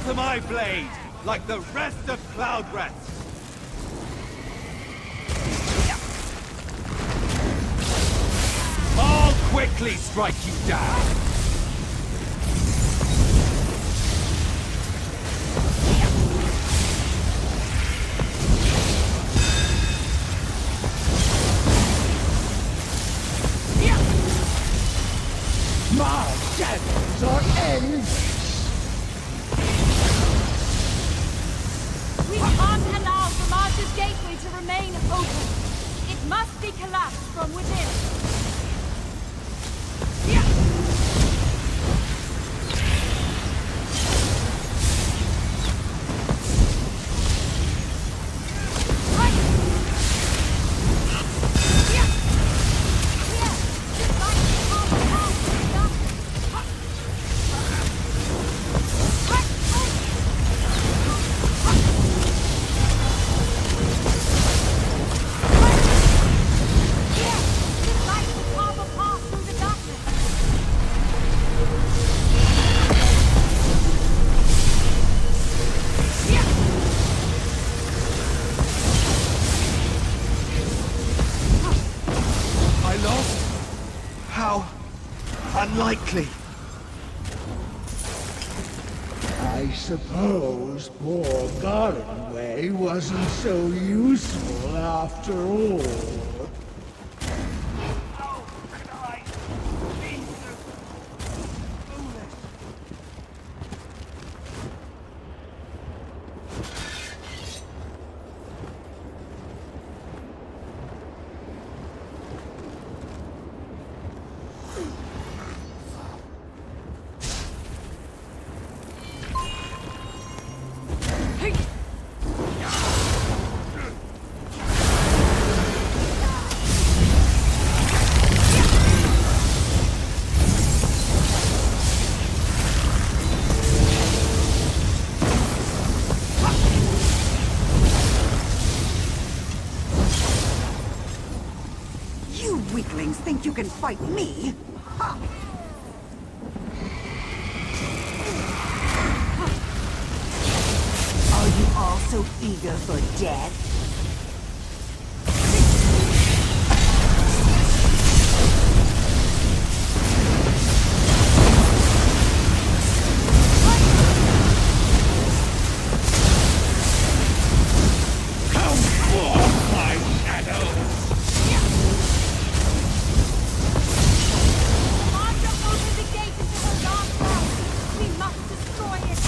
to my blade, like the rest of Cloudrest. I'll quickly strike you down. My shadows are endless. We can't allow the March's gateway to remain open. It must be collapsed from within. Unlikely. I suppose poor Gardenway wasn't so useful after all. How could I be so foolish? You weaklings think you can fight me? Ha! Are you all so eager for death? Come forth, my shadow! March opened the gate into her dark realm. We must destroy it.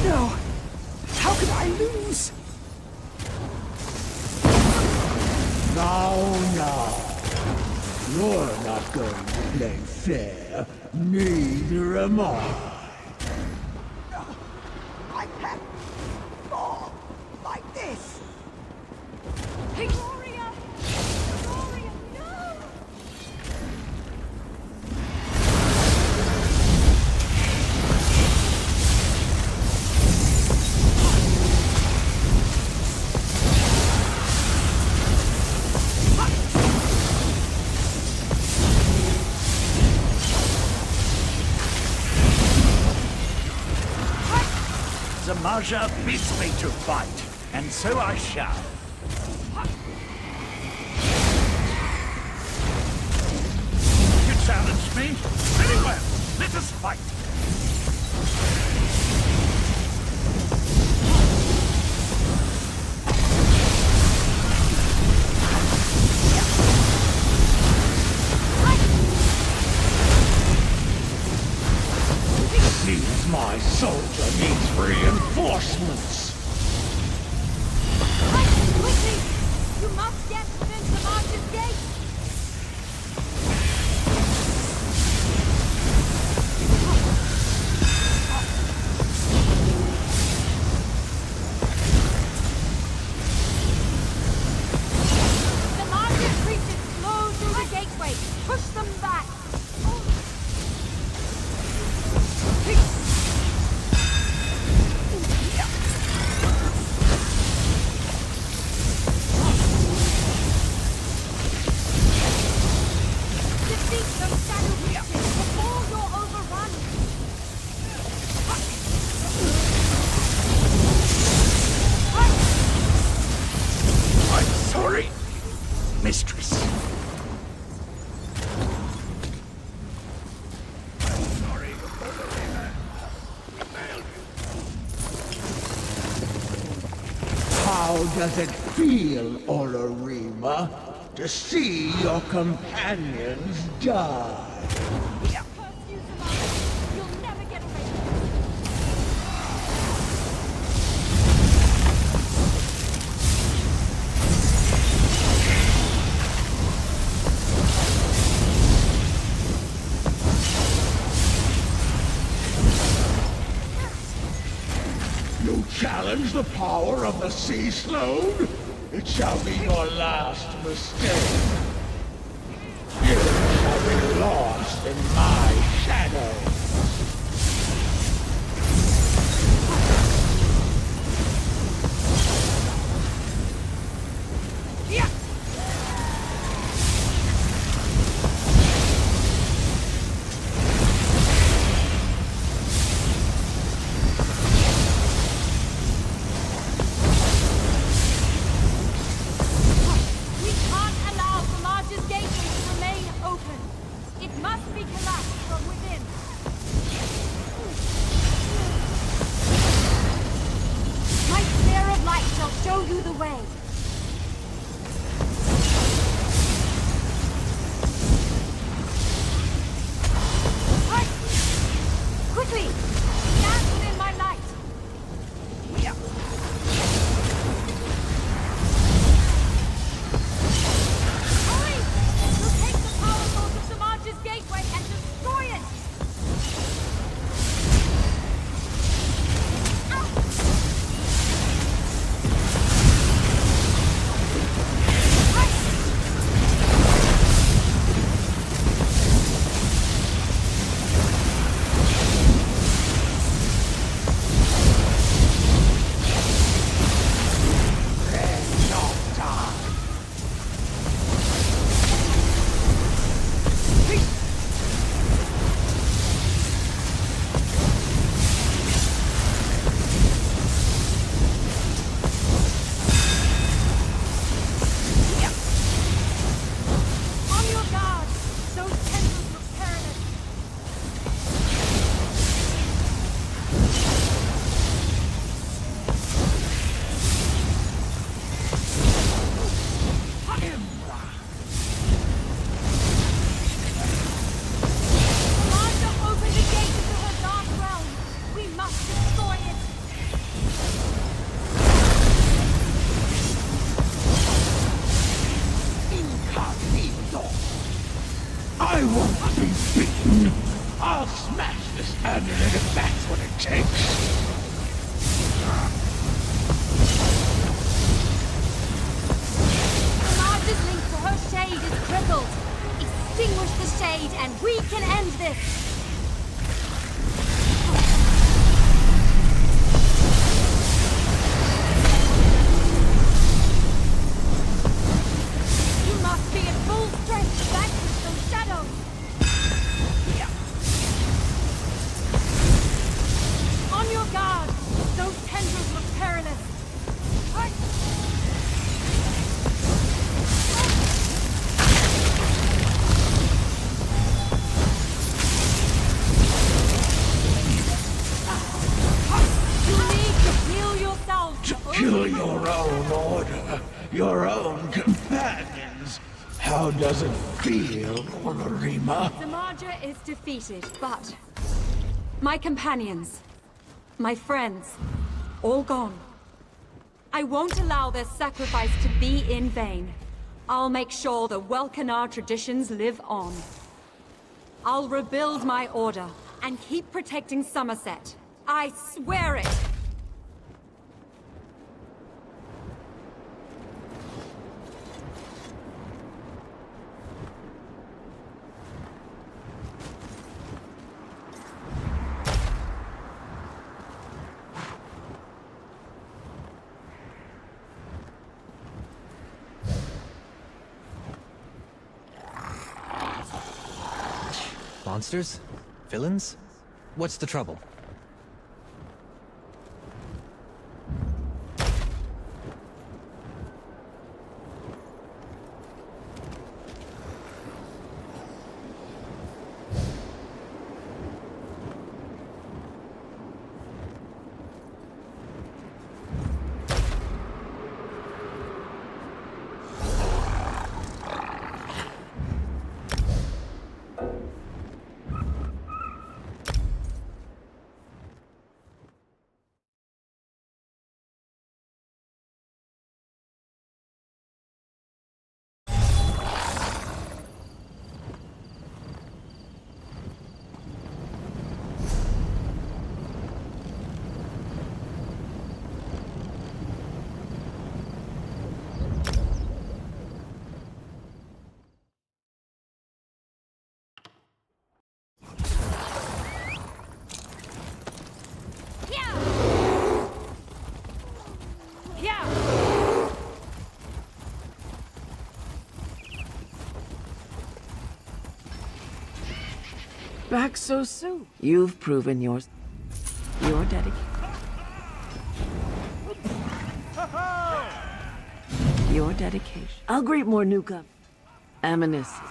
No! How could I lose? Now. You're not going to play fair. Neither am I. I can't fall like this! Gloria! Gloria, no! Zamaja bids me to fight, and so I shall. You challenge me? Very well, let us fight. Seems my soldier needs reinforcements. Quickly! You must get within the March's gate! How does it feel, Olorima, to see your companions die? Curse you, Zamar! You'll never get away with this! You challenge the power of the Sea Slone? It shall be your last mistake. You shall be lost in my shadow. We can't allow Zamar's gateway to remain open. It must be collapsed from within. My sphere of light shall show you the way. Right! Quickly! Stand within my light! Hurry! We'll take the power source of Zamar's gateway and destroy it! On your guard! Those tendrils look perilous! Commander, open the gate to her dark realm! We must destroy it! Incognito. I won't be beaten. I'll smash this amulet if that's what it takes. Commander's link to her shade is crippled. Extinguish the shade and we can end this! You must be at full strength to vanquish those shadows! On your guard! Those tendrils look perilous! Right. You need to heal yourselves! To kill your own order, your own companions. How does it feel, Olorima? Zamarja is defeated, but my companions, my friends, all gone. I won't allow their sacrifice to be in vain. I'll make sure the Welkanar traditions live on. I'll rebuild my order and keep protecting Somerset. I swear it! Monsters? Villains? What's the trouble? Yeah! Back so soon. You've proven your dedication. Your dedication. I'll greet more newcomers. Amnesty.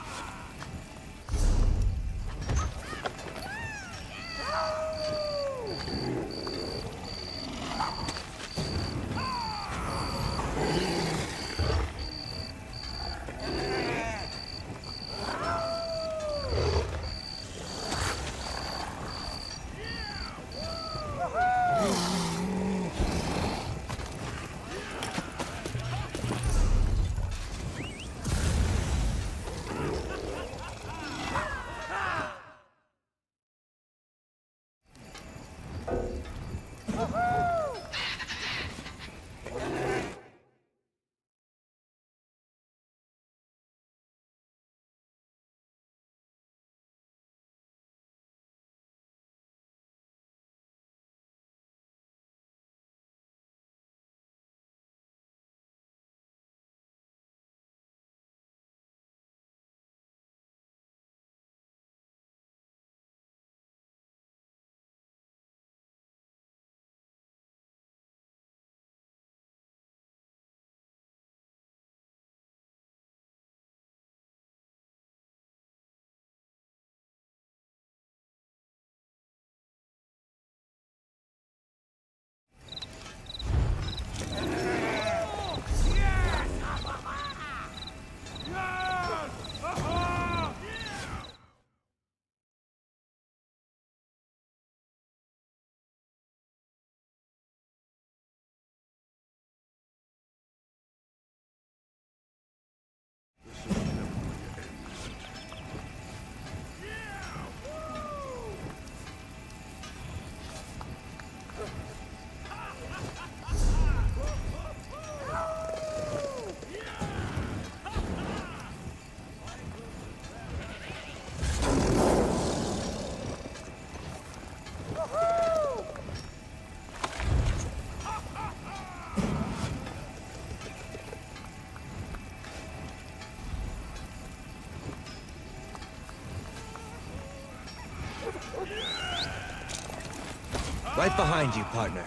Right behind you, partner.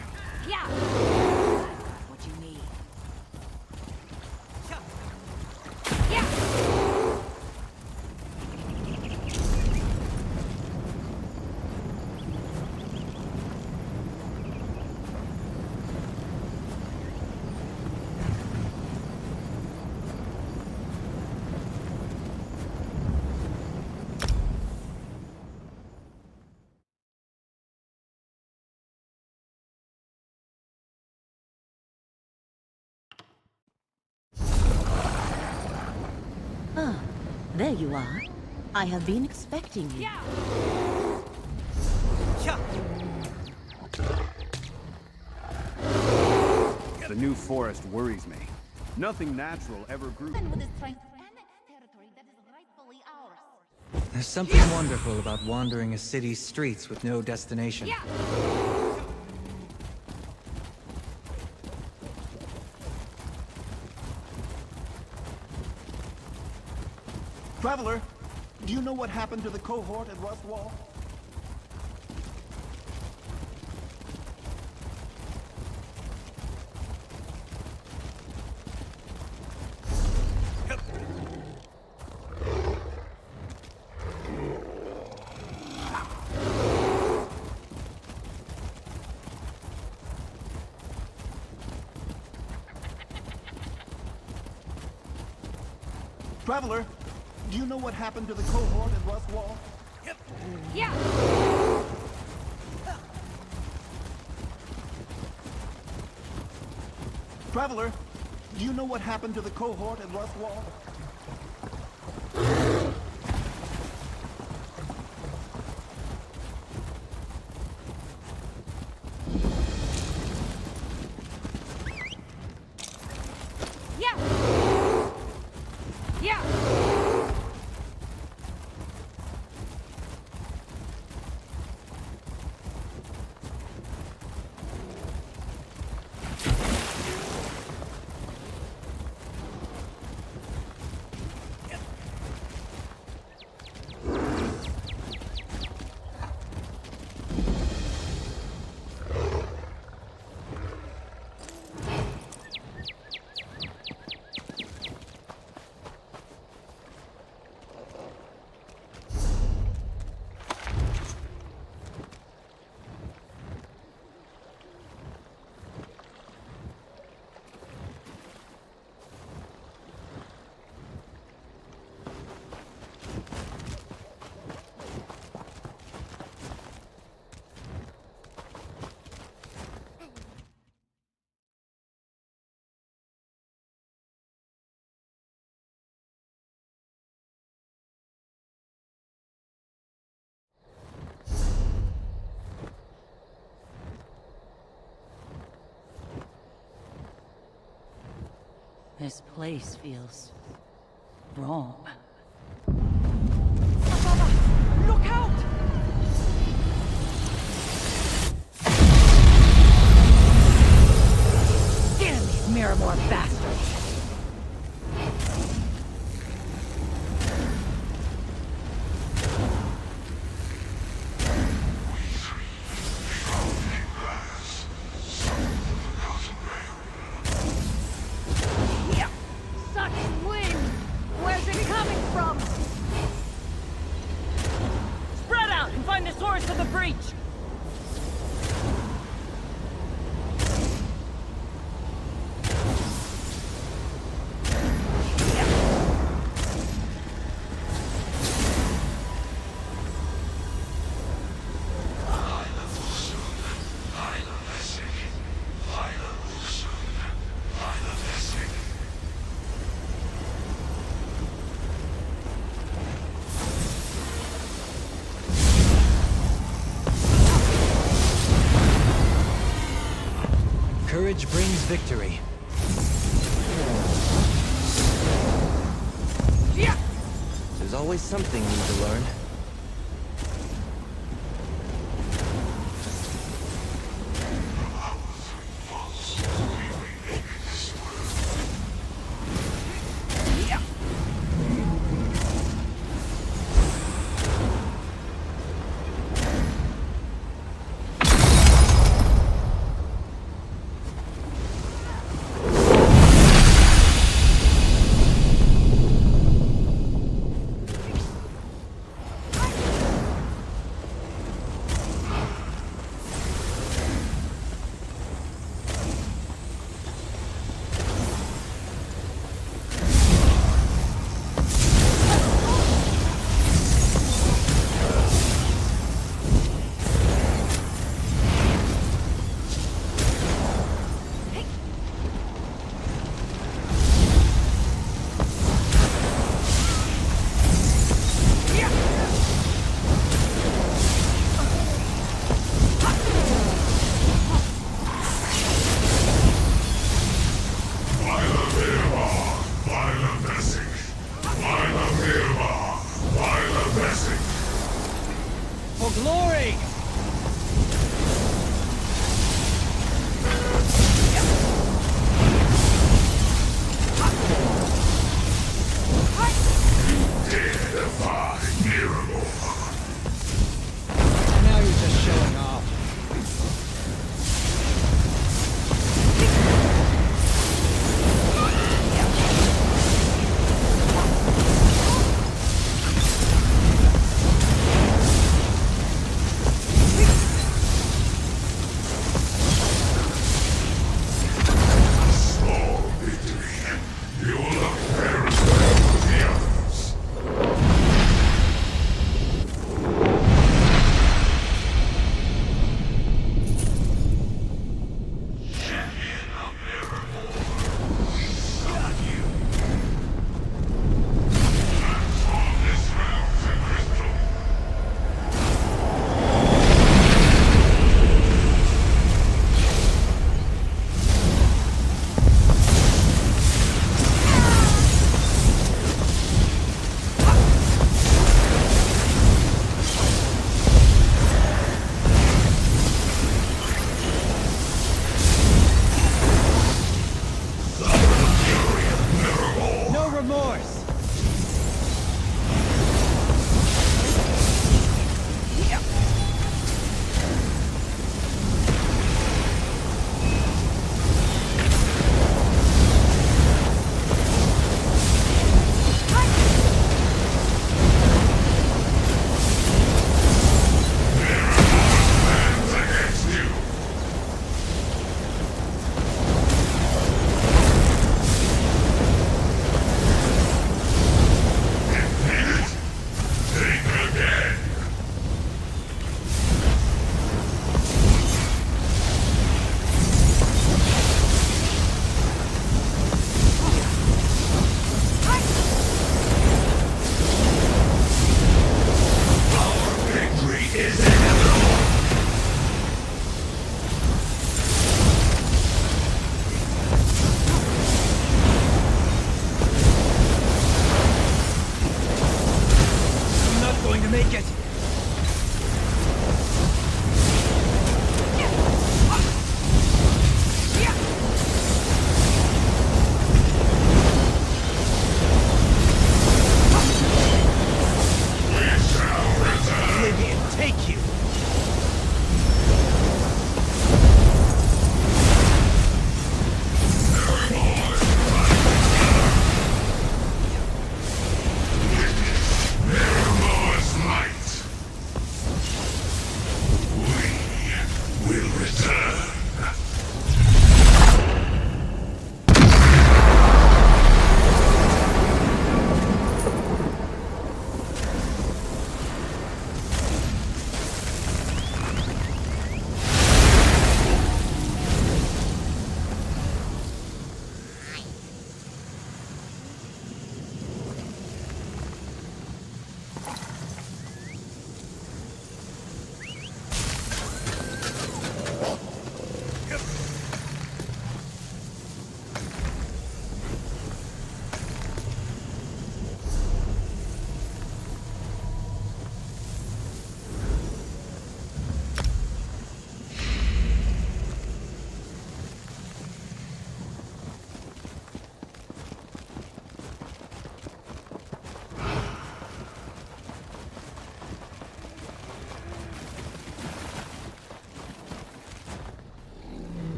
Yeah! What do you need? Yeah! Ah, there you are. I have been expecting you. Yeah! The new forest worries me. Nothing natural ever grew. With his trying to annex territory that is rightfully ours. There's something wonderful about wandering a city's streets with no destination. Yeah! Traveler, do you know what happened to the cohort at Rustwall? Traveler, do you know what happened to the cohort at Rustwall? Yeah! Traveler, do you know what happened to the cohort at Rustwall? Yeah! Yeah! This place feels wrong. Look out! Damn these Miramore bastards! Such wind! Where's it coming from? Spread out and find the source of the breach! Courage brings victory. There's always something new to learn.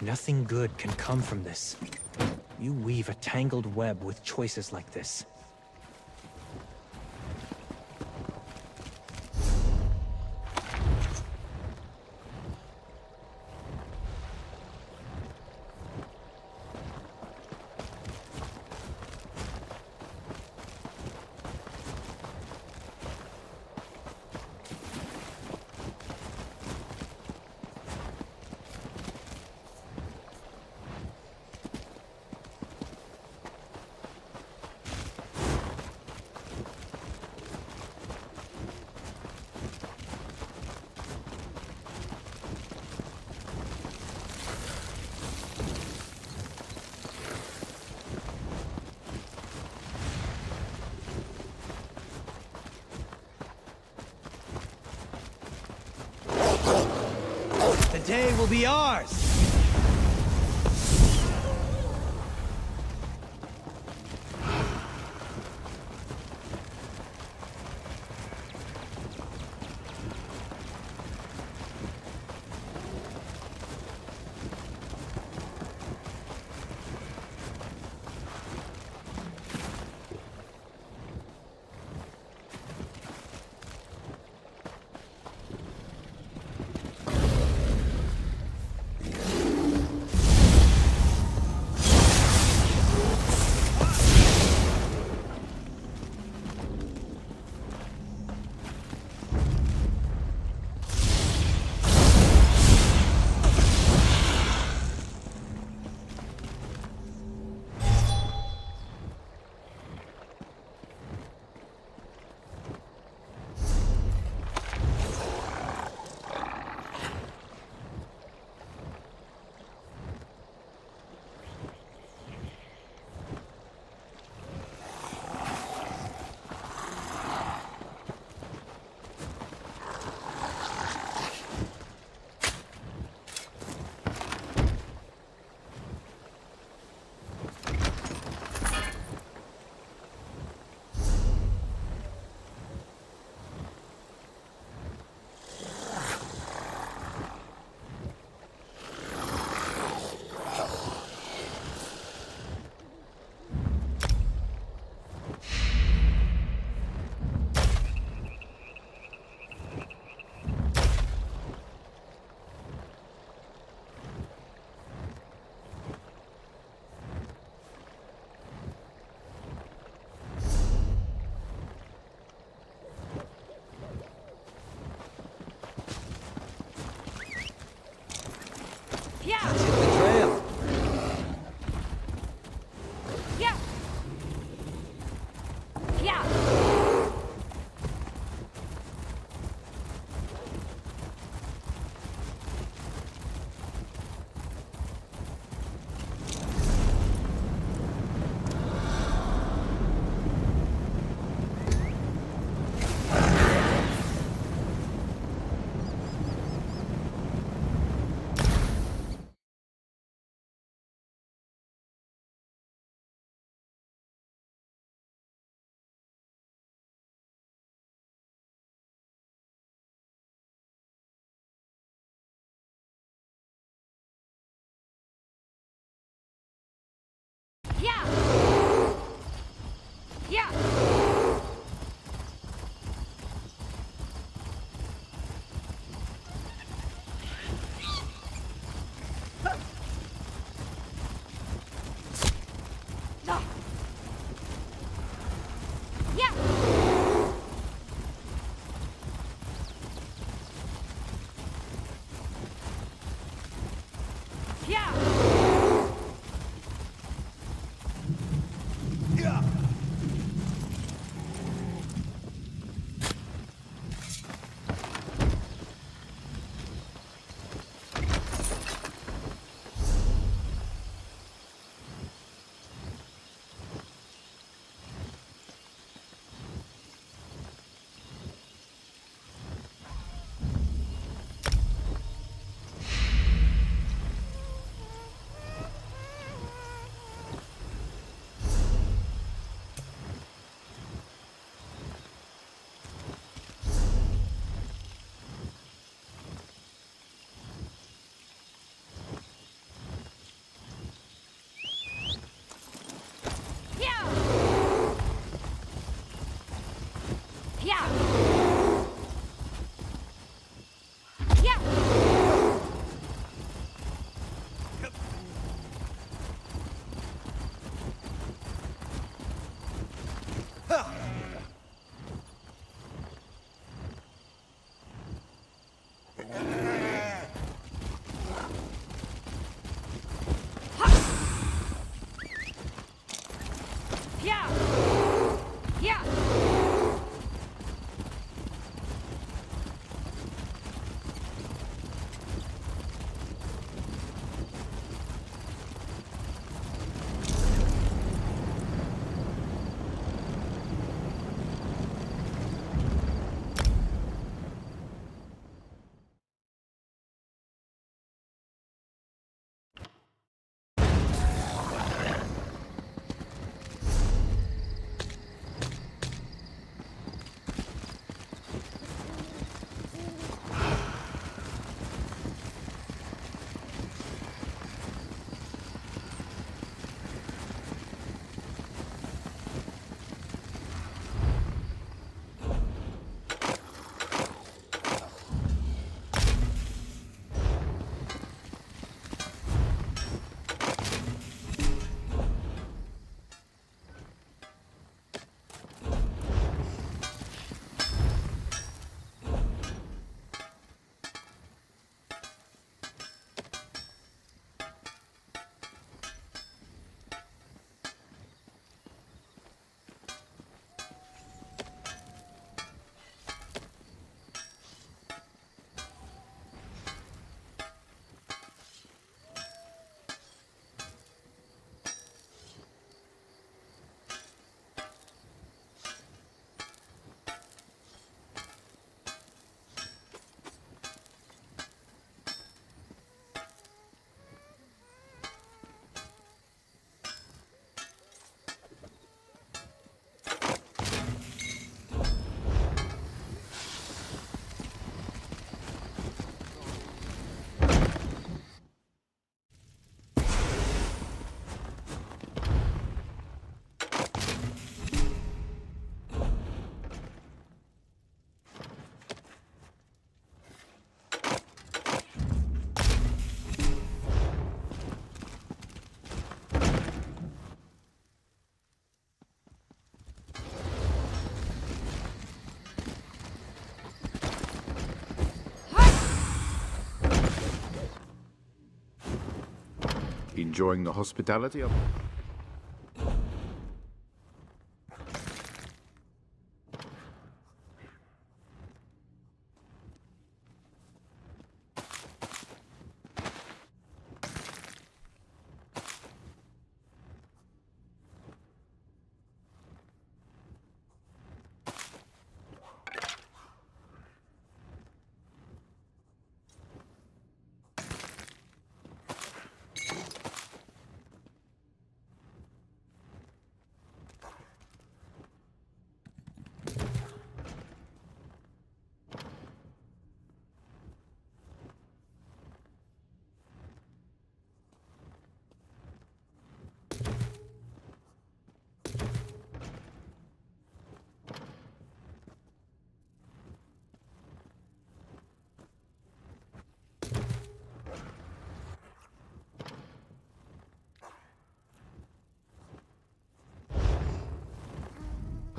Nothing good can come from this. You weave a tangled web with choices like this. The day will be ours! Enjoying the hospitality of...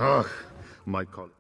Ugh, my colleague.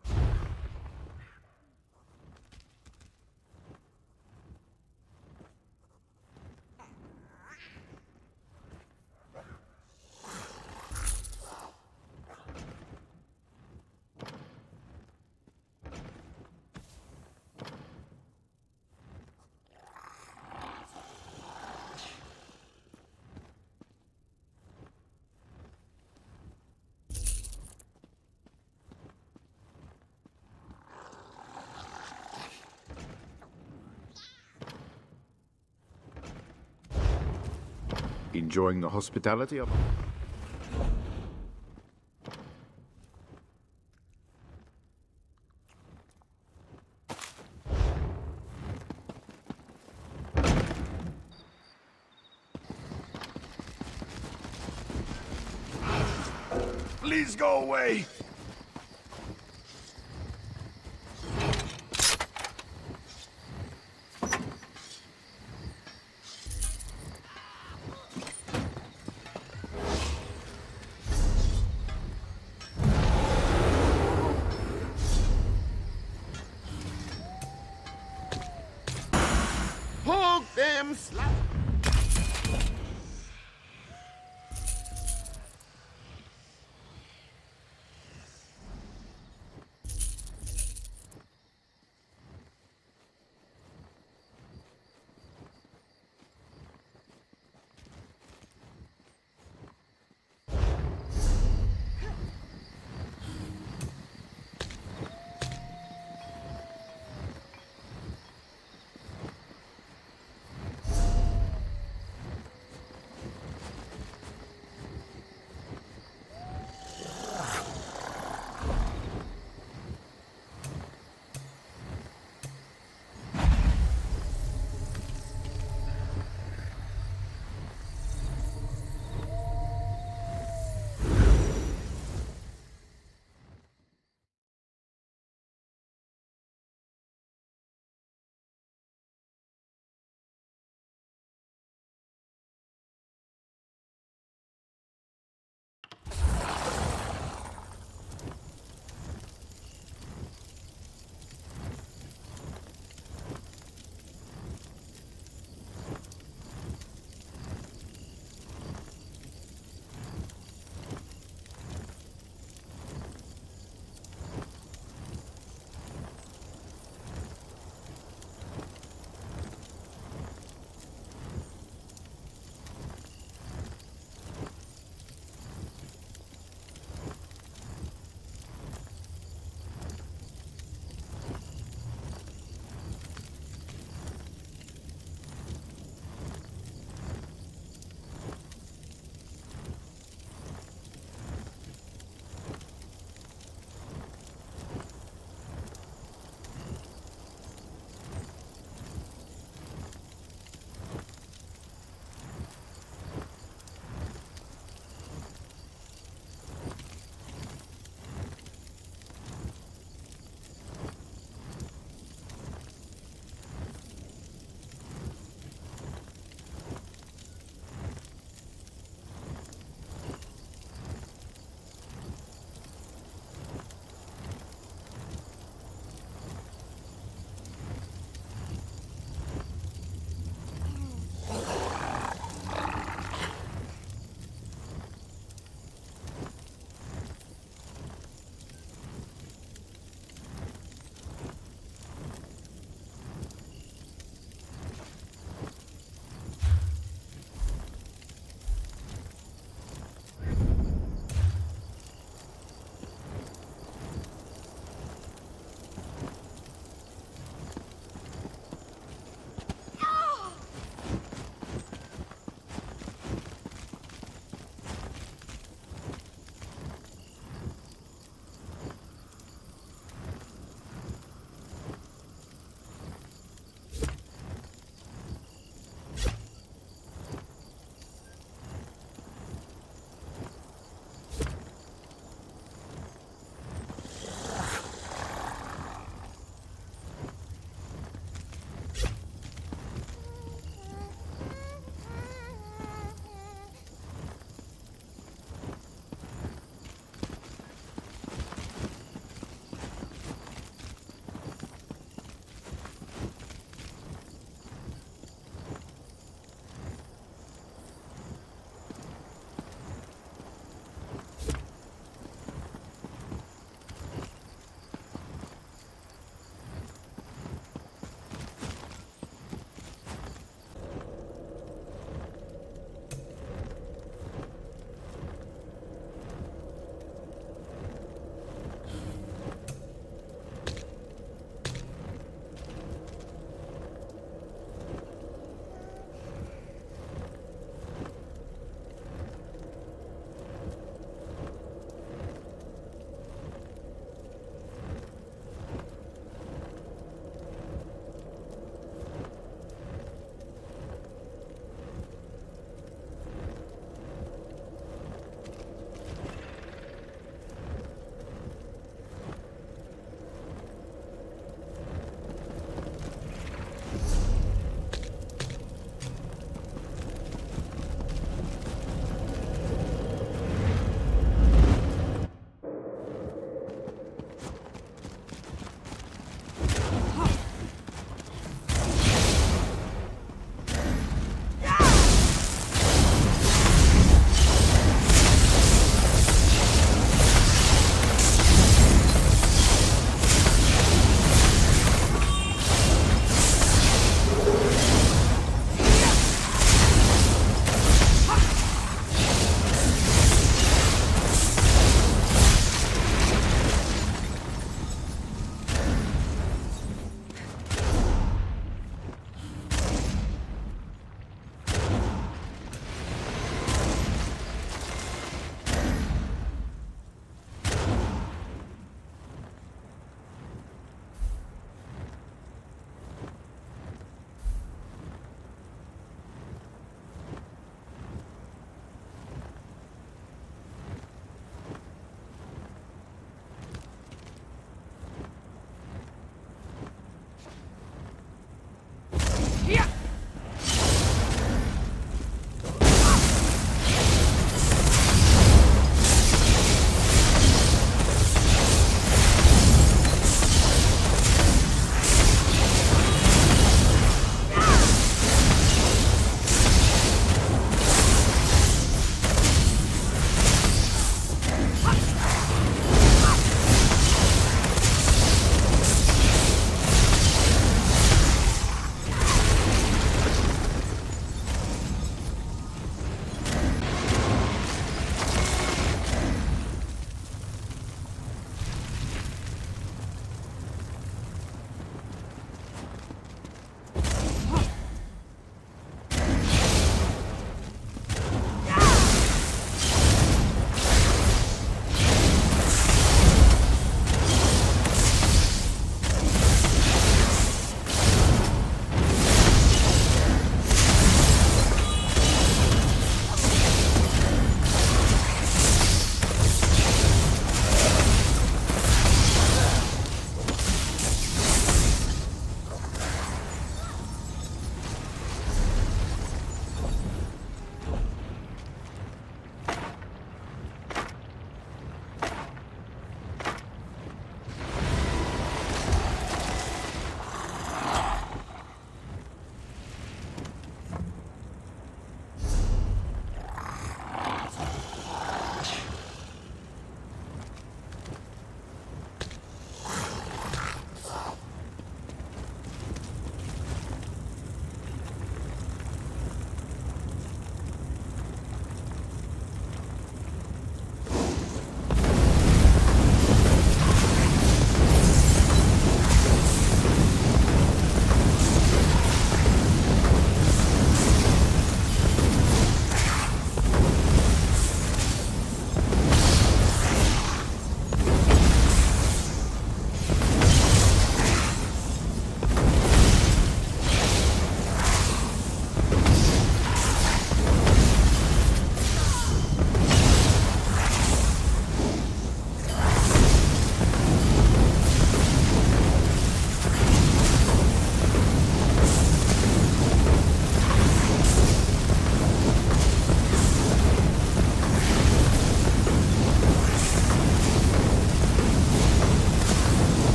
Enjoying the hospitality of... Please go away! Poke them slap.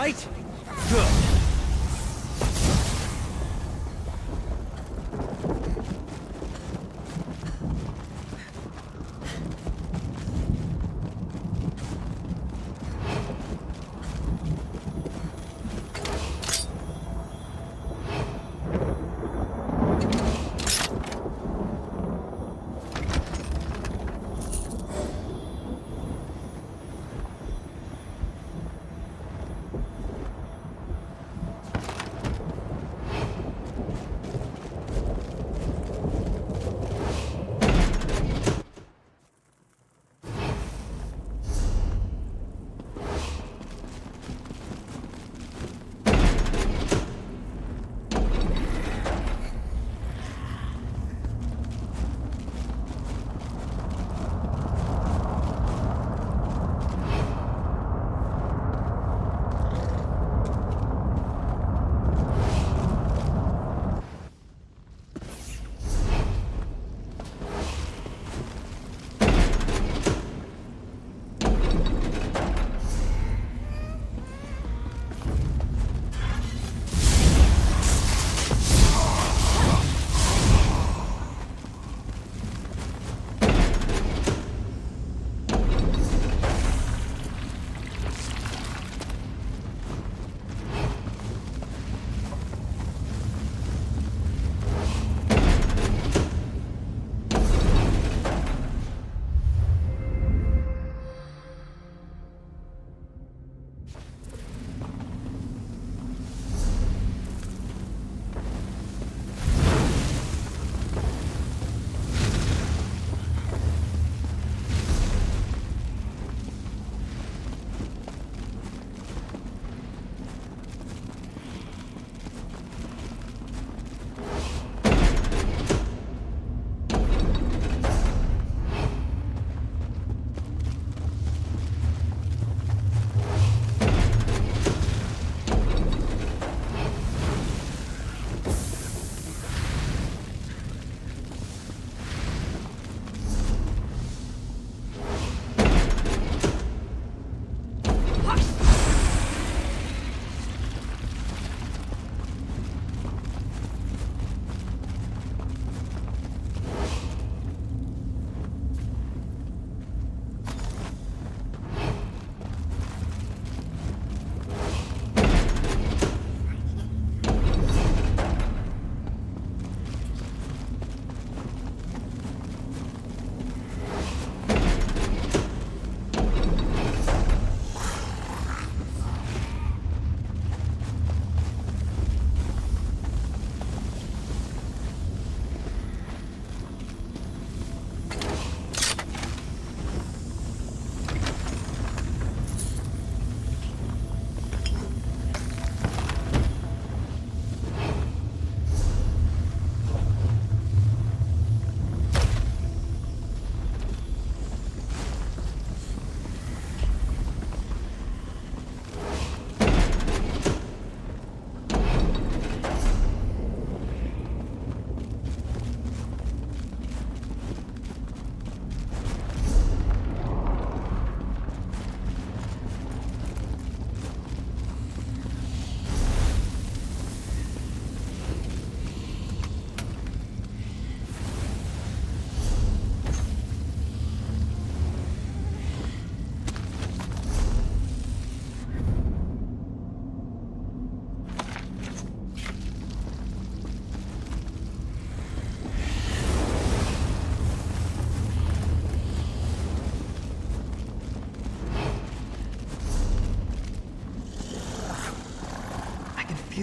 Fight? Good.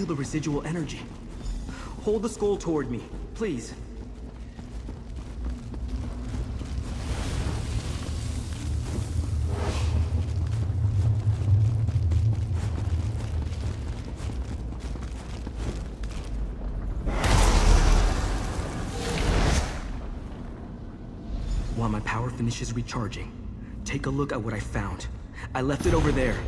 feel the residual energy. Hold the skull toward me, please. While my power finishes recharging, take a look at what I found. I left it over there.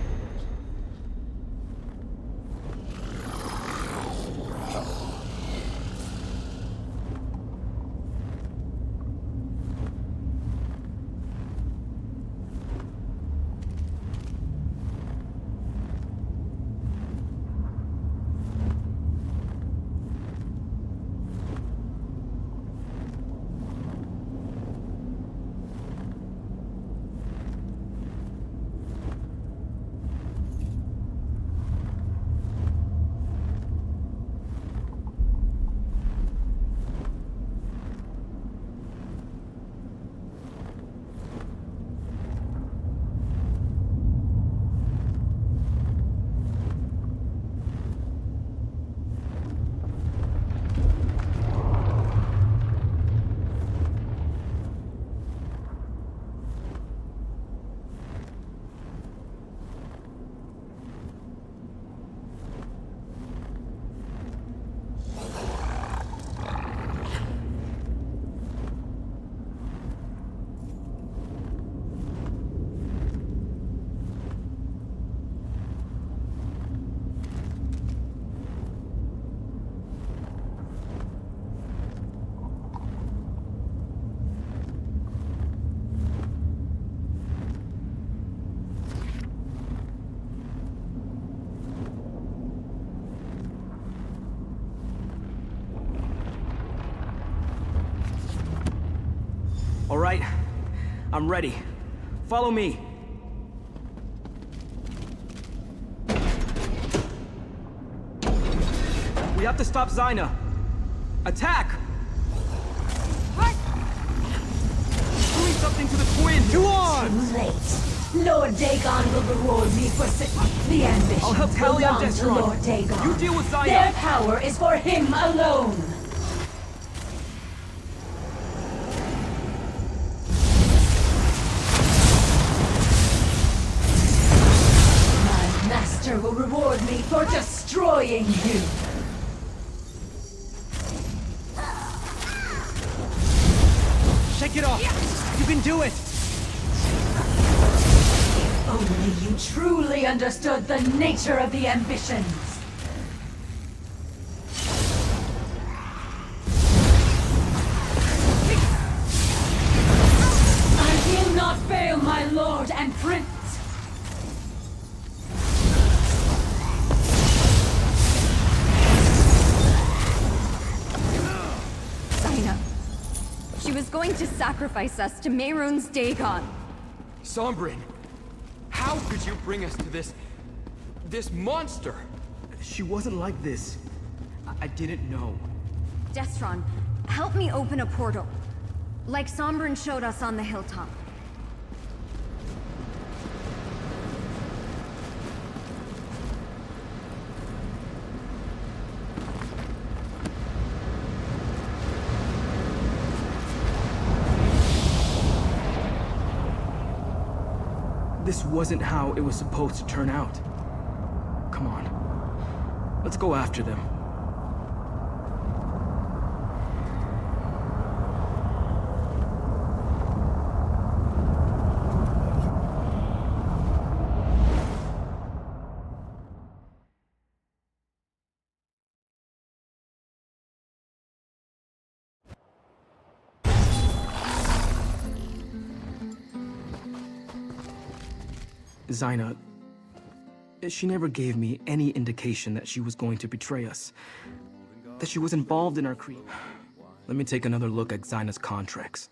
All right, I'm ready. Follow me. We have to stop Zyna. Attack! What? Doing something to the twin! Too on! Too late. Lord Dagon will reward me for the ambition. I'll help Tally and Destron. Lord Dagon. You deal with Zyna. Their power is for him alone. My master will reward me for destroying you. Shake it off! You can do it! Only you truly understood the nature of the ambitions. I will not fail my lord and prince. Zyna. She was going to sacrifice us to Mehrunes Dagon. Sombrin, how could you bring us to this monster? She wasn't like this. I didn't know. Destron, help me open a portal. Like Sombrin showed us on the hilltop. This wasn't how it was supposed to turn out. Come on. Let's go after them. Zyna, she never gave me any indication that she was going to betray us. That she was involved in our creed. Let me take another look at Zyna's contracts.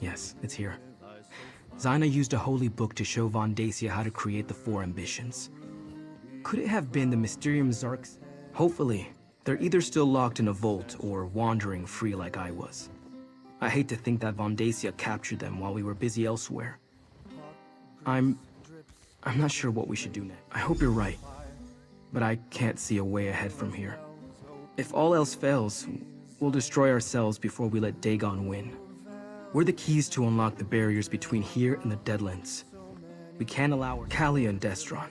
Yes, it's here. Zyna used a holy book to show Von Dacia how to create the 4 ambitions. Could it have been the Mysterium Zarks? Hopefully, they're either still locked in a vault or wandering free like I was. I hate to think that Von Dacia captured them while we were busy elsewhere. I'm not sure what we should do next. I hope you're right. but I can't see a way ahead from here. If all else fails, we'll destroy ourselves before we let Dagon win. We're the keys to unlock the barriers between here and the Deadlands. We can't allow Callie and Destron.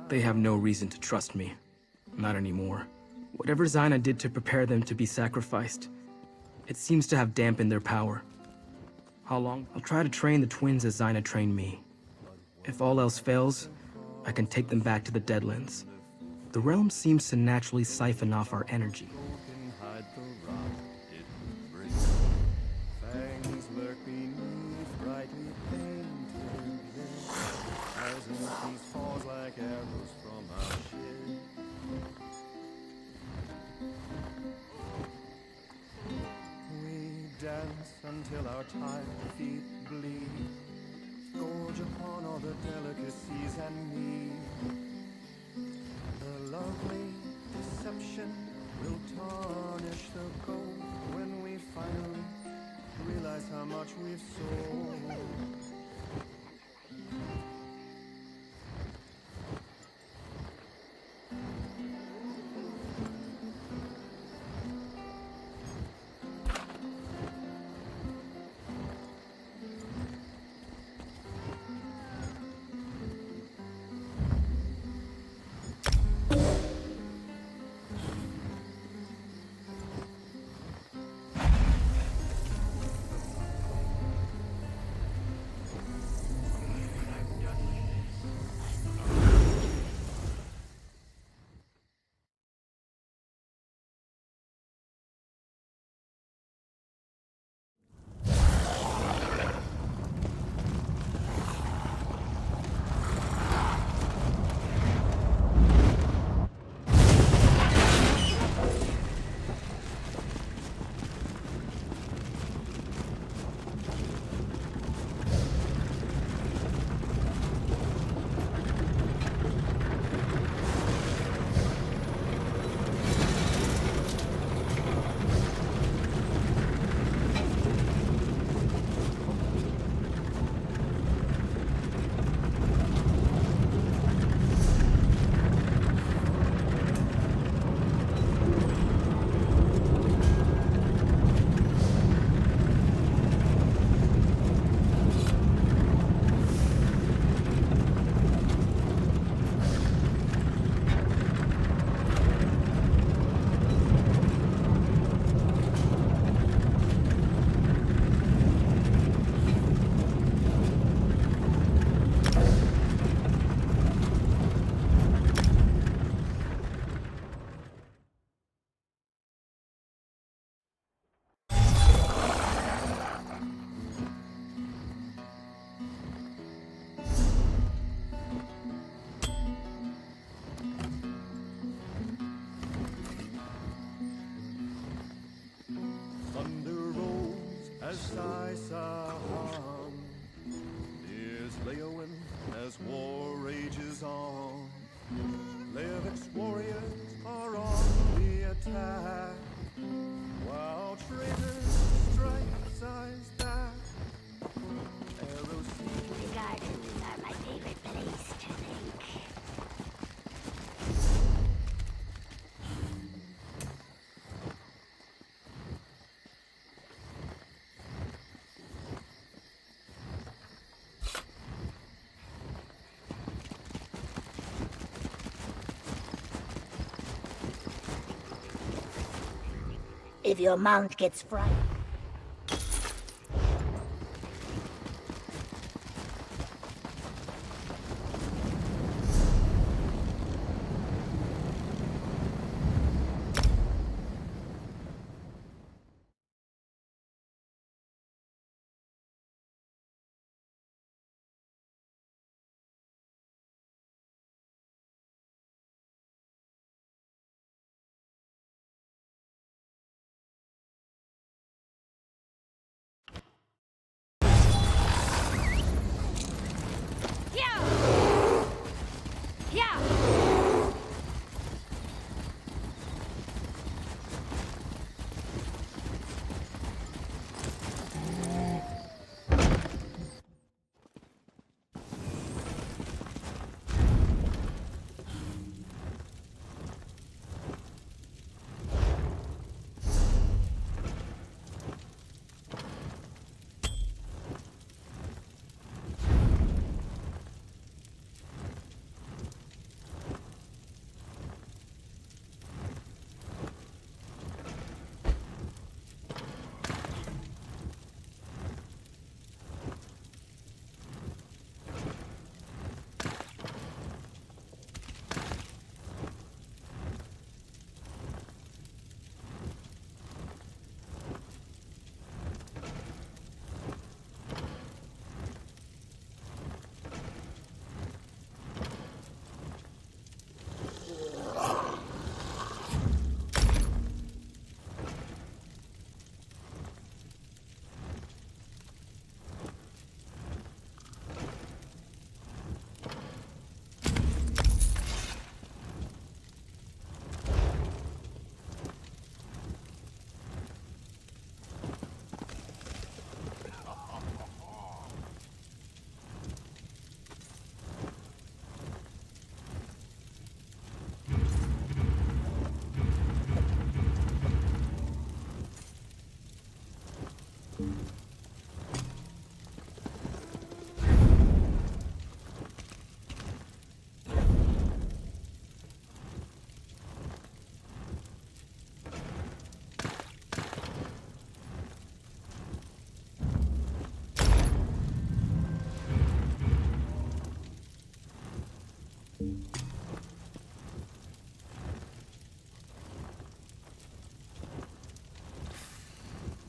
They have no reason to trust me. Not anymore. Whatever Zyna did to prepare them to be sacrificed, it seems to have dampened their power. How long? I'll try to train the twins as Zyna trained me. If all else fails, I can take them back to the Deadlands. The realm seems to naturally siphon off our energy. Dance until our tired feet bleed, gorge upon all the delicacies and need. The lovely deception will tarnish the gold when we finally realize how much we've sold. As I saw is Leowen as war rages on. Levik's warriors are on the attack, while traitors strike sides back. Arrows. The gardens are my favorite place to think. If your mount gets frightened,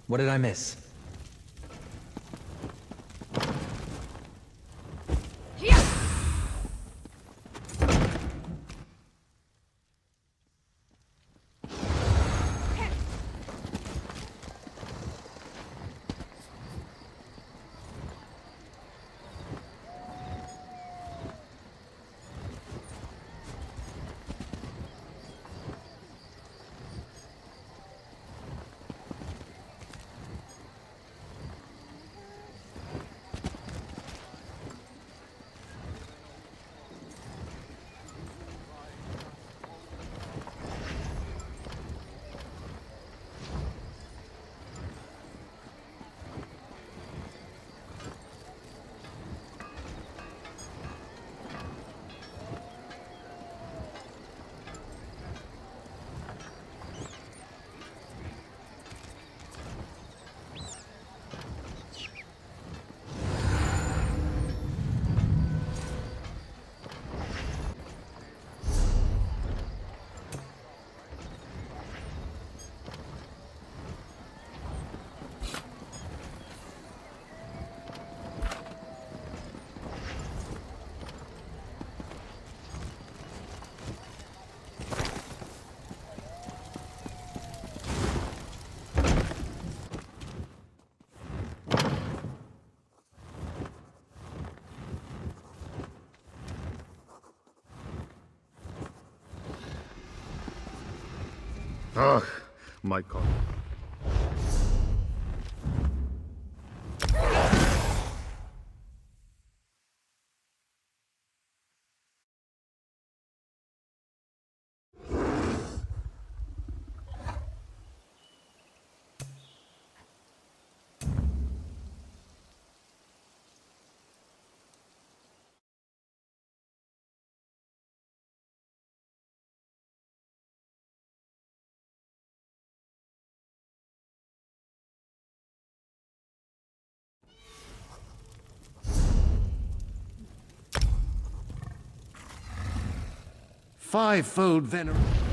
What did I miss? Ugh, my God. Fivefold veneration.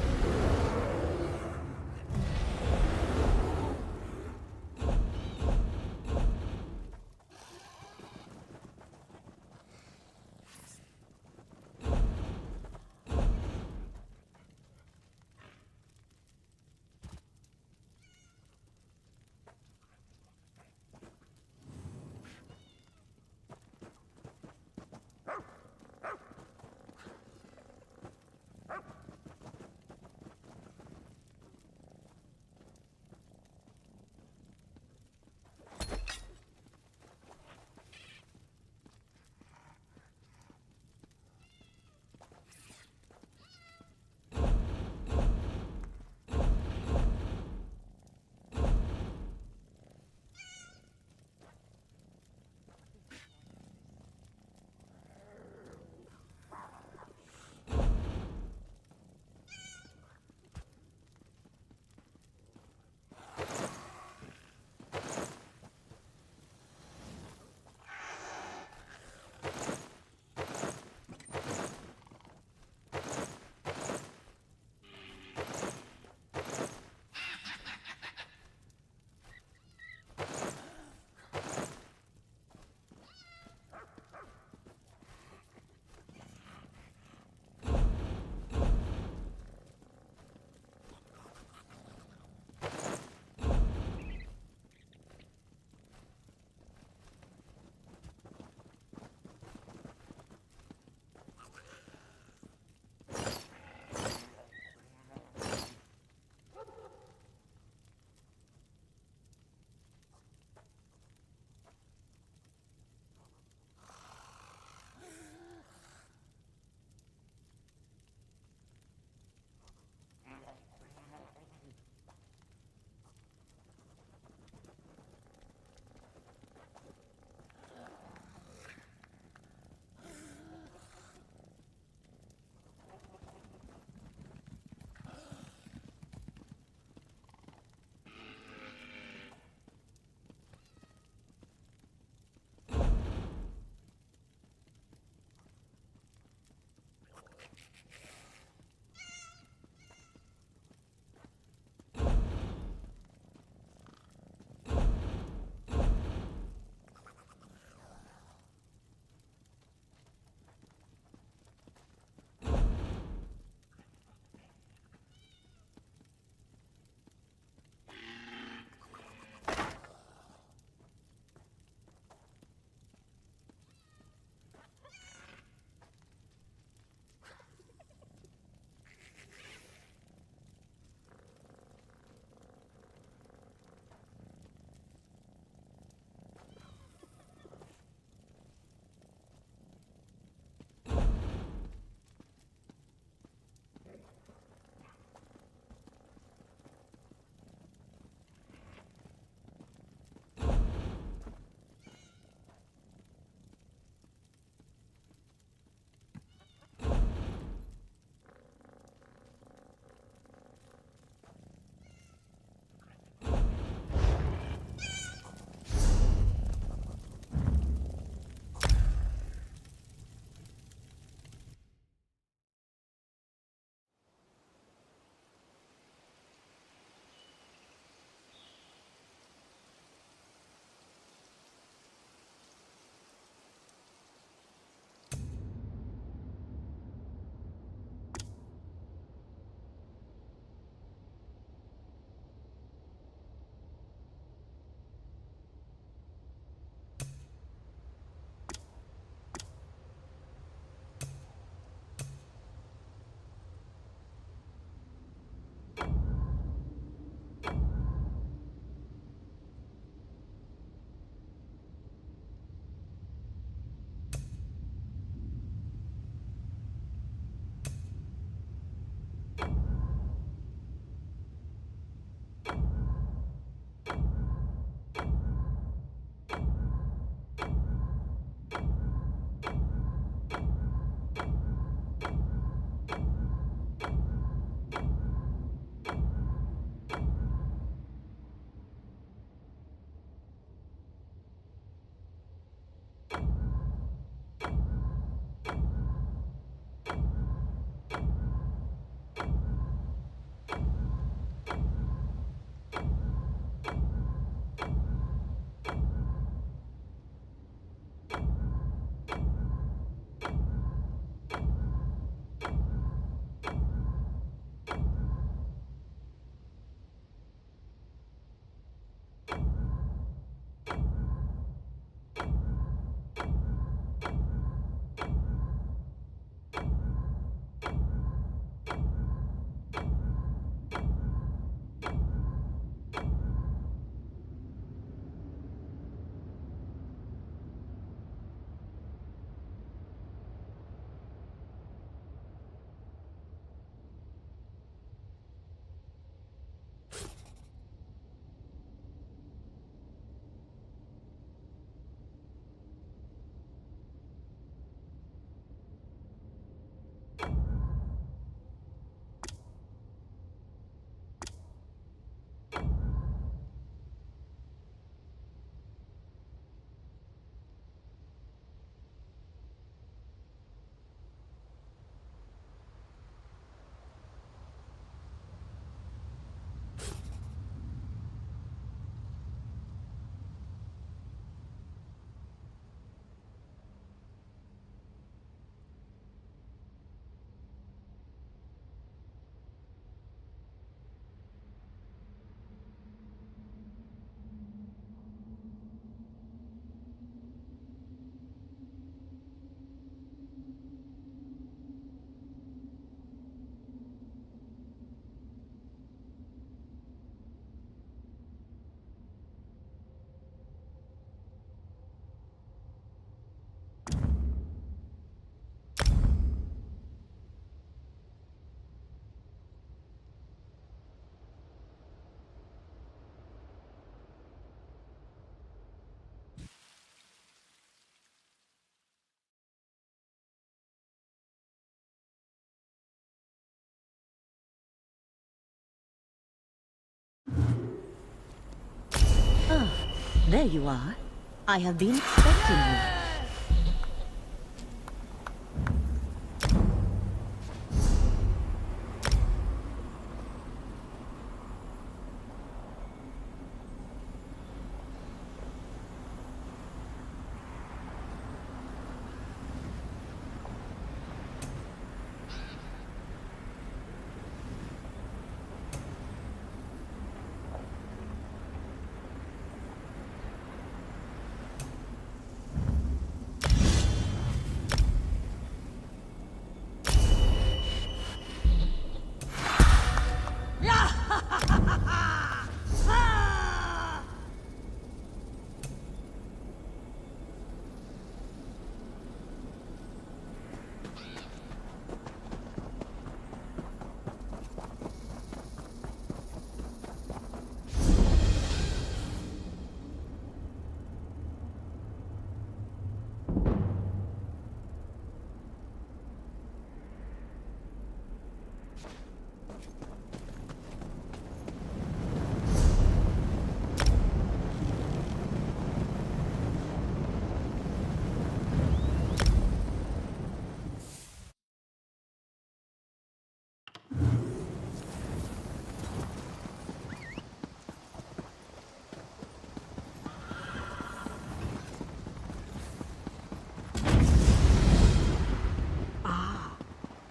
There you are. I have been expecting you.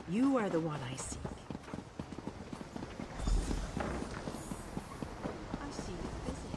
You are the one I seek. I see you busy.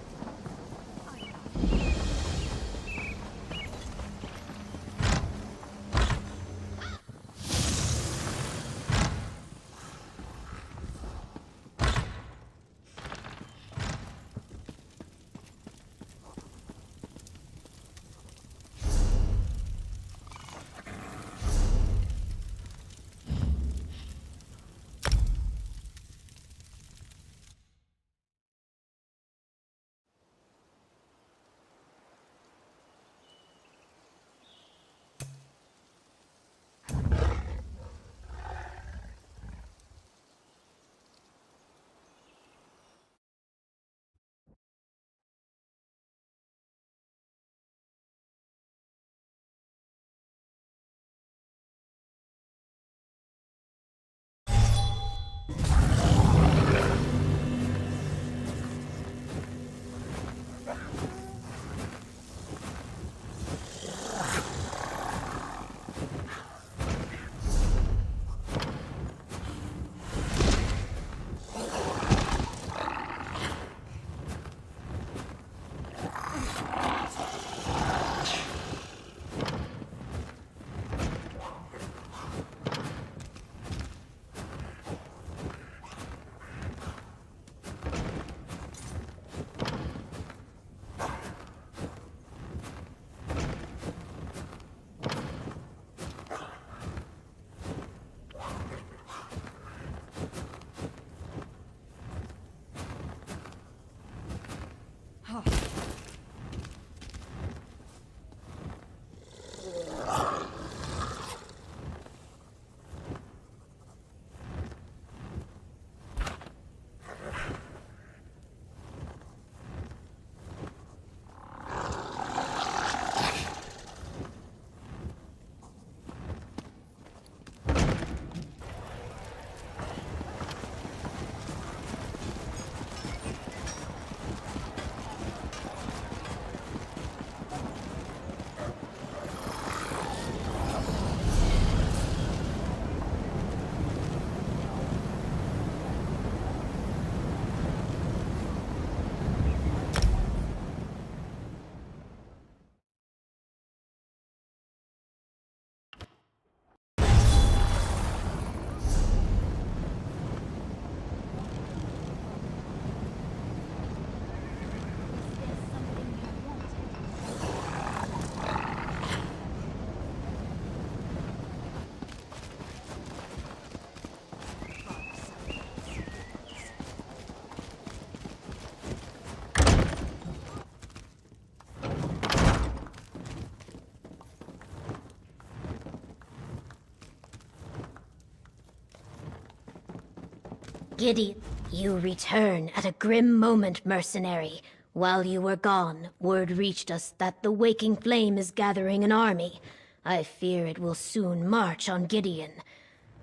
Giddy, you return at a grim moment, mercenary. While you were gone, word reached us that the Waking Flame is gathering an army. I fear it will soon march on Gideon.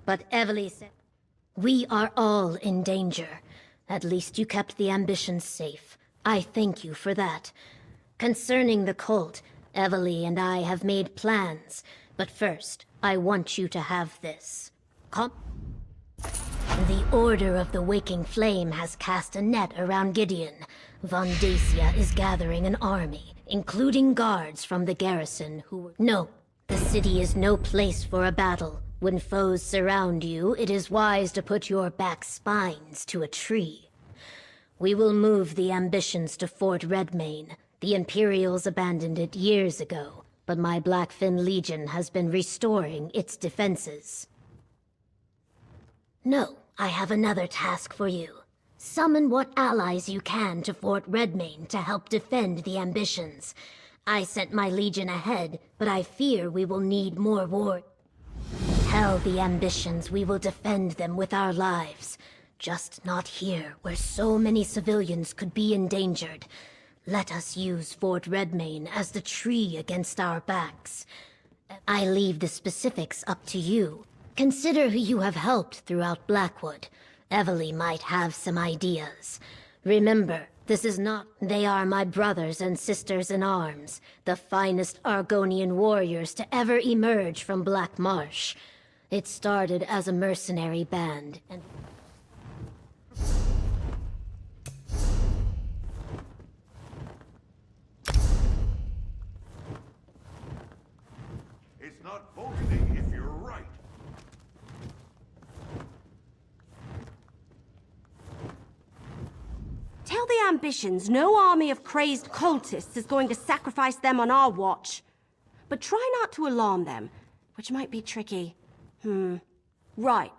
But Evely said, we are all in danger. At least you kept the ambitions safe. I thank you for that. Concerning the cult, Evely and I have made plans. But first, I want you to have this. The Order of the Waking Flame has cast a net around Gideon. Von Dacia is gathering an army, including guards from the garrison who... No, the city is no place for a battle. When foes surround you, it is wise to put your back spines to a tree. We will move the ambitions to Fort Redmane. The Imperials abandoned it years ago, but my Blackfin Legion has been restoring its defenses. No, I have another task for you. Summon what allies you can to Fort Redmane to help defend the ambitions. I sent my legion ahead, but I fear we will need more war. Tell the ambitions we will defend them with our lives. Just not here, where so many civilians could be endangered. Let us use Fort Redmane as the tree against our backs. I leave the specifics up to you. Consider who you have helped throughout Blackwood. Evely might have some ideas. Remember, this is not... They are my brothers and sisters in arms, the finest Argonian warriors to ever emerge from Black Marsh. It started as a mercenary band, and... It's not boasting if you're right. Tell the ambitions no army of crazed cultists is going to sacrifice them on our watch. But try not to alarm them, which might be tricky. Right.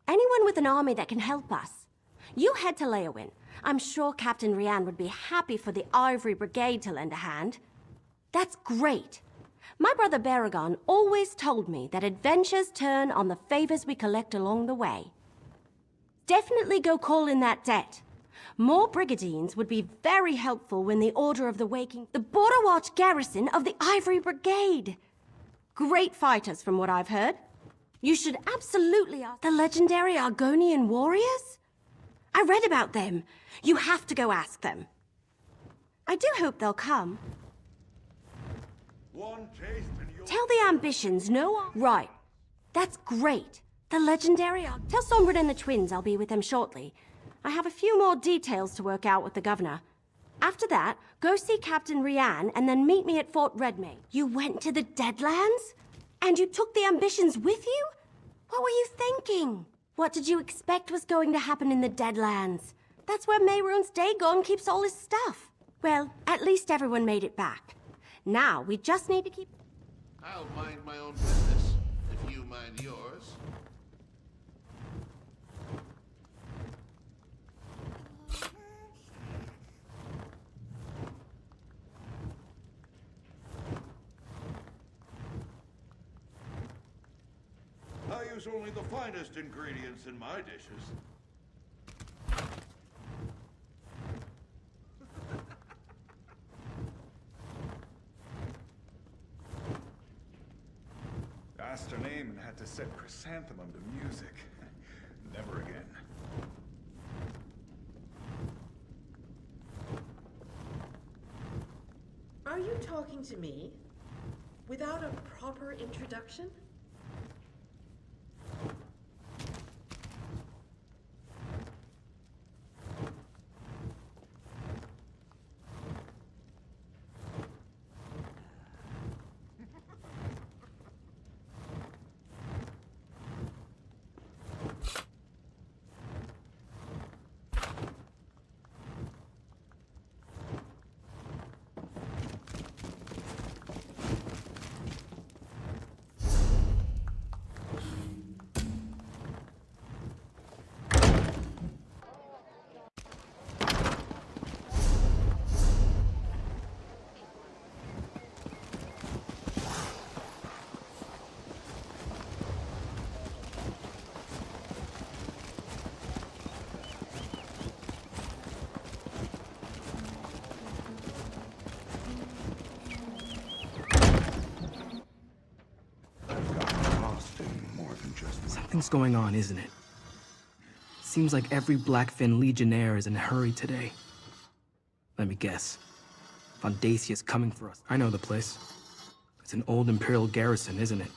Anyone with an army that can help us. You head to Leowin. I'm sure Captain Rian would be happy for the Ivory Brigade to lend a hand. That's great. My brother Baragon always told me that adventures turn on the favors we collect along the way. Definitely go call in that debt. More brigadines would be very helpful when the Order of the Waking... The Border Watch garrison of the Ivory Brigade! Great fighters from what I've heard. You should absolutely ask... The legendary Argonian warriors? I read about them. You have to go ask them. I do hope they'll come. One taste and you'll... Tell the ambitions no... Right. That's great. The legendary... Tell Sombra and the twins I'll be with them shortly. I have a few more details to work out with the governor. After that, go see Captain Rian and then meet me at Fort Redmane. You went to the Deadlands? And you took the ambitions with you? What were you thinking? What did you expect was going to happen in the Deadlands? That's where Mehrunes Dagon keeps all his stuff. Well, at least everyone made it back. Now, we just need to keep... I'll mind my own business, if you mind yours. I use only the finest ingredients in my dishes. Asked her name and had to set chrysanthemum to music. Never again. Are you talking to me? Without a proper introduction? Something's going on, isn't it? Seems like every Blackfin Legionnaire is in a hurry today. Let me guess. Von Dacia's coming for us. I know the place. It's an old Imperial garrison, isn't it?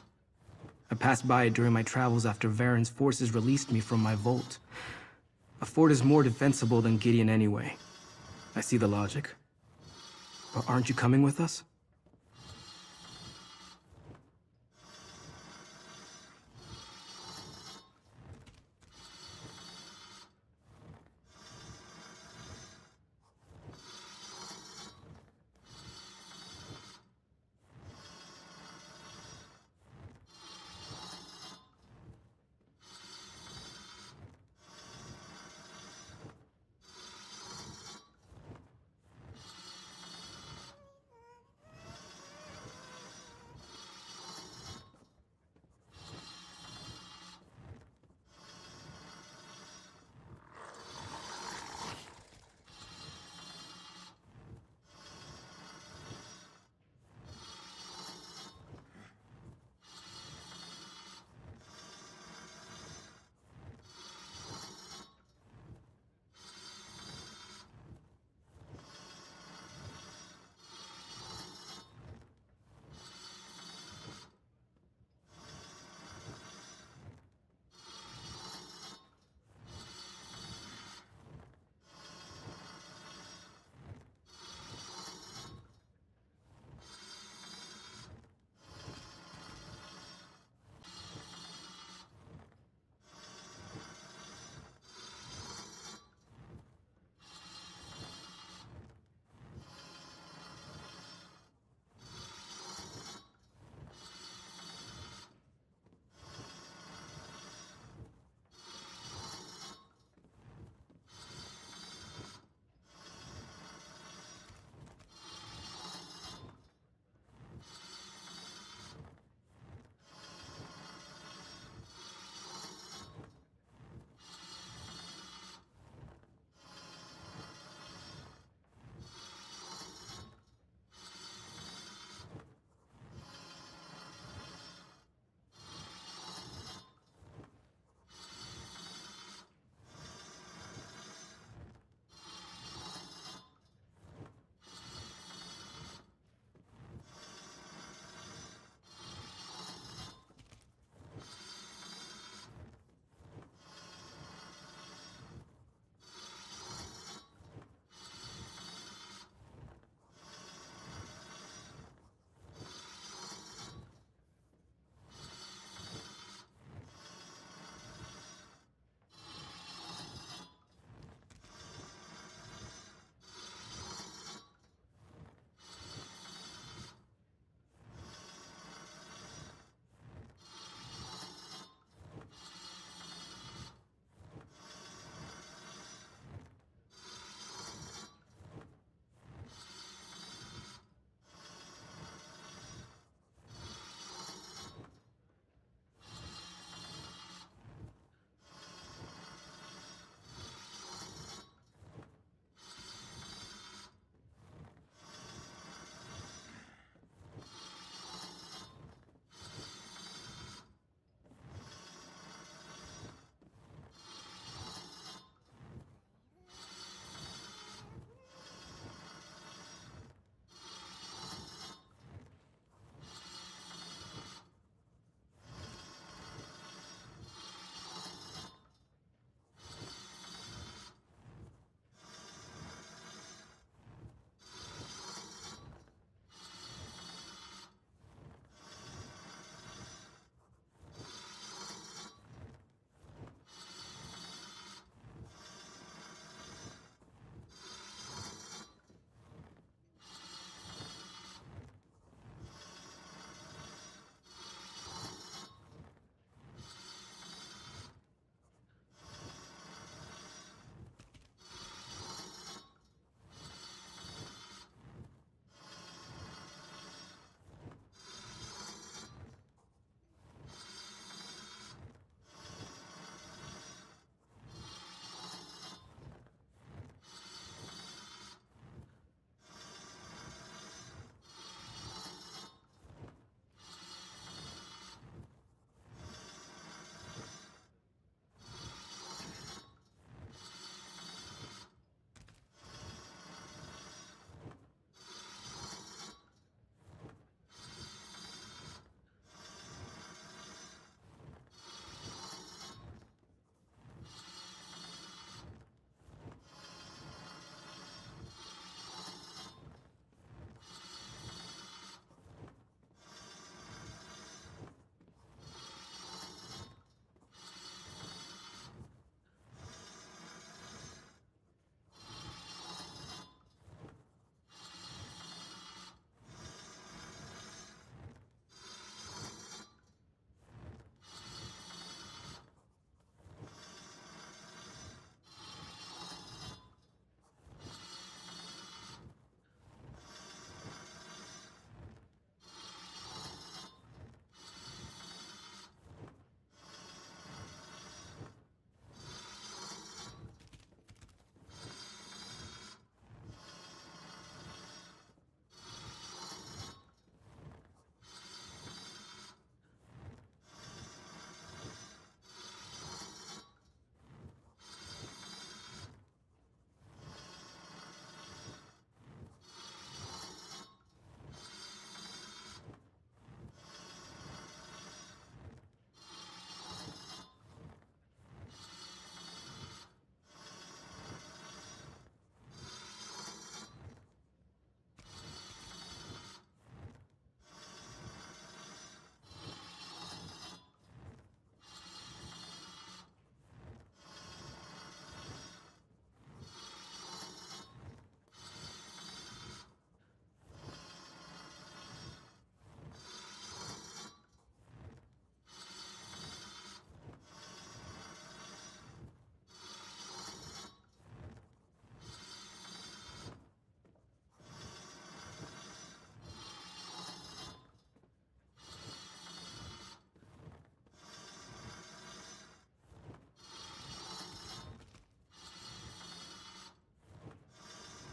I passed by it during my travels after Varen's forces released me from my vault. A fort is more defensible than Gideon anyway. I see the logic. But aren't you coming with us?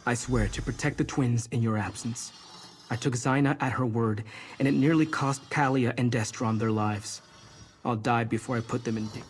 I swear to protect the twins in your absence. I took Xyna at her word, and it nearly cost Kalia and Destron their lives. I'll die before I put them in danger.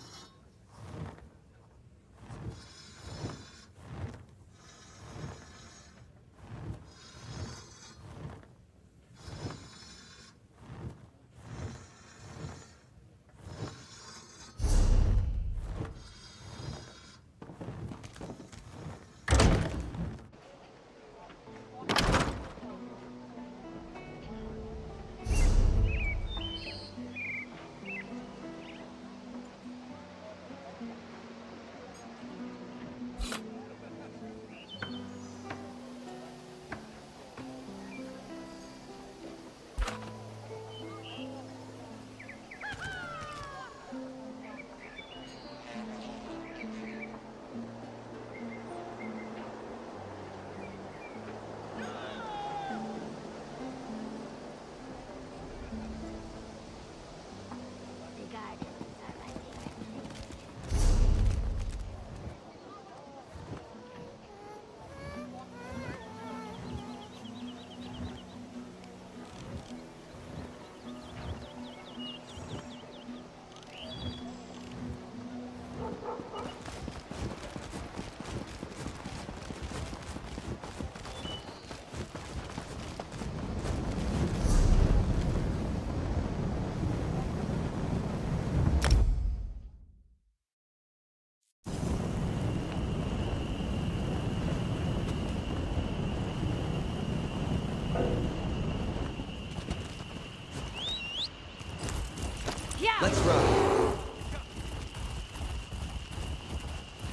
Let's ride.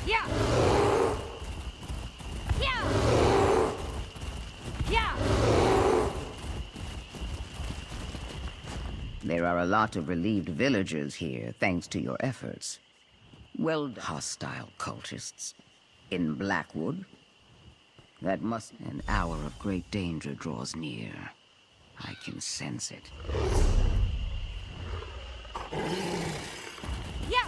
Yeah. Yeah. Yeah. There are a lot of relieved villagers here, thanks to your efforts. Well done. Hostile cultists. In Blackwood? That must... An hour of great danger draws near. I can sense it. Yeah.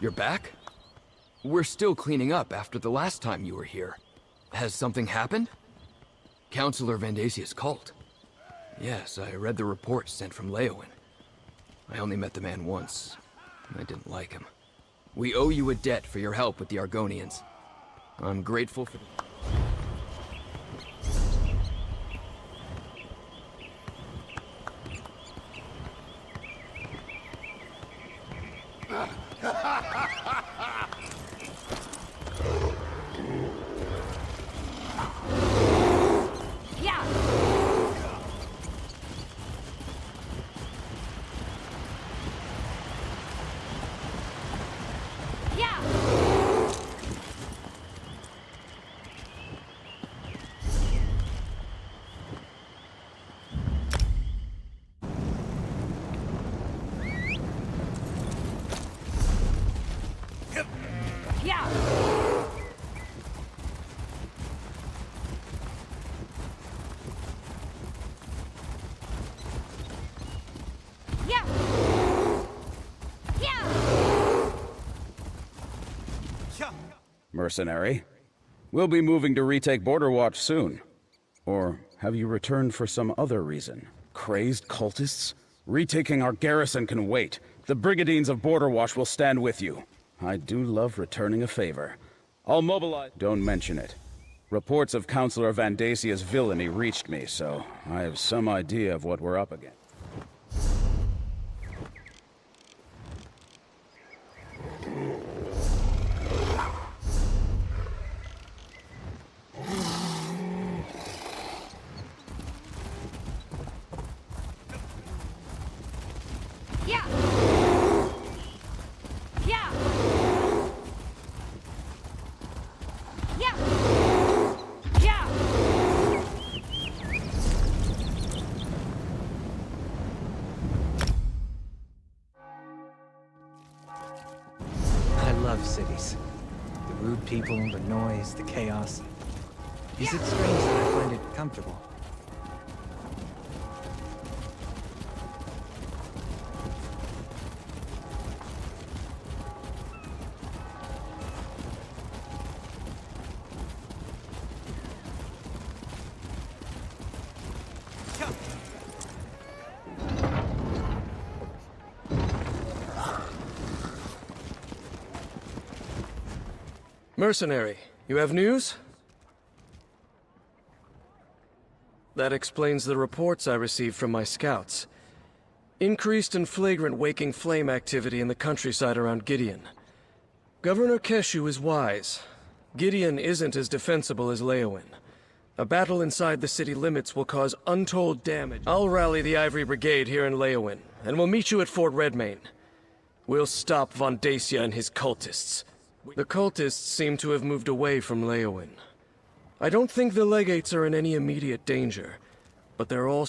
You're back? We're still cleaning up after the last time you were here. Has something happened? Counselor Vandasia's cult. Yes, I read the report sent from Leowin. I only met the man once. I didn't like him. We owe you a debt for your help with the Argonians. I'm grateful for... Mercenary. We'll be moving to retake Border Watch soon. Or have you returned for some other reason? Crazed cultists? Retaking our garrison can wait. The Brigadines of Border Watch will stand with you. I do love returning a favor. I'll mobilize— Don't mention it. Reports of Councillor Vandasia's villainy reached me, so I have some idea of what we're up against. Yeah! Yeah! Yeah! Yeah! I love cities. The rude people, the noise, the chaos. Is it strange that I find it comfortable? Mercenary, you have news? That explains the reports I received from my scouts. Increased and flagrant waking flame activity in the countryside around Gideon. Governor Keshu is wise. Gideon isn't as defensible as Leowin. A battle inside the city limits will cause untold damage. I'll rally the Ivory Brigade here in Leowin, and we'll meet you at Fort Redmayne. We'll stop Von Dacia and his cultists. The cultists seem to have moved away from Leowin. I don't think the legates are in any immediate danger, but they're all...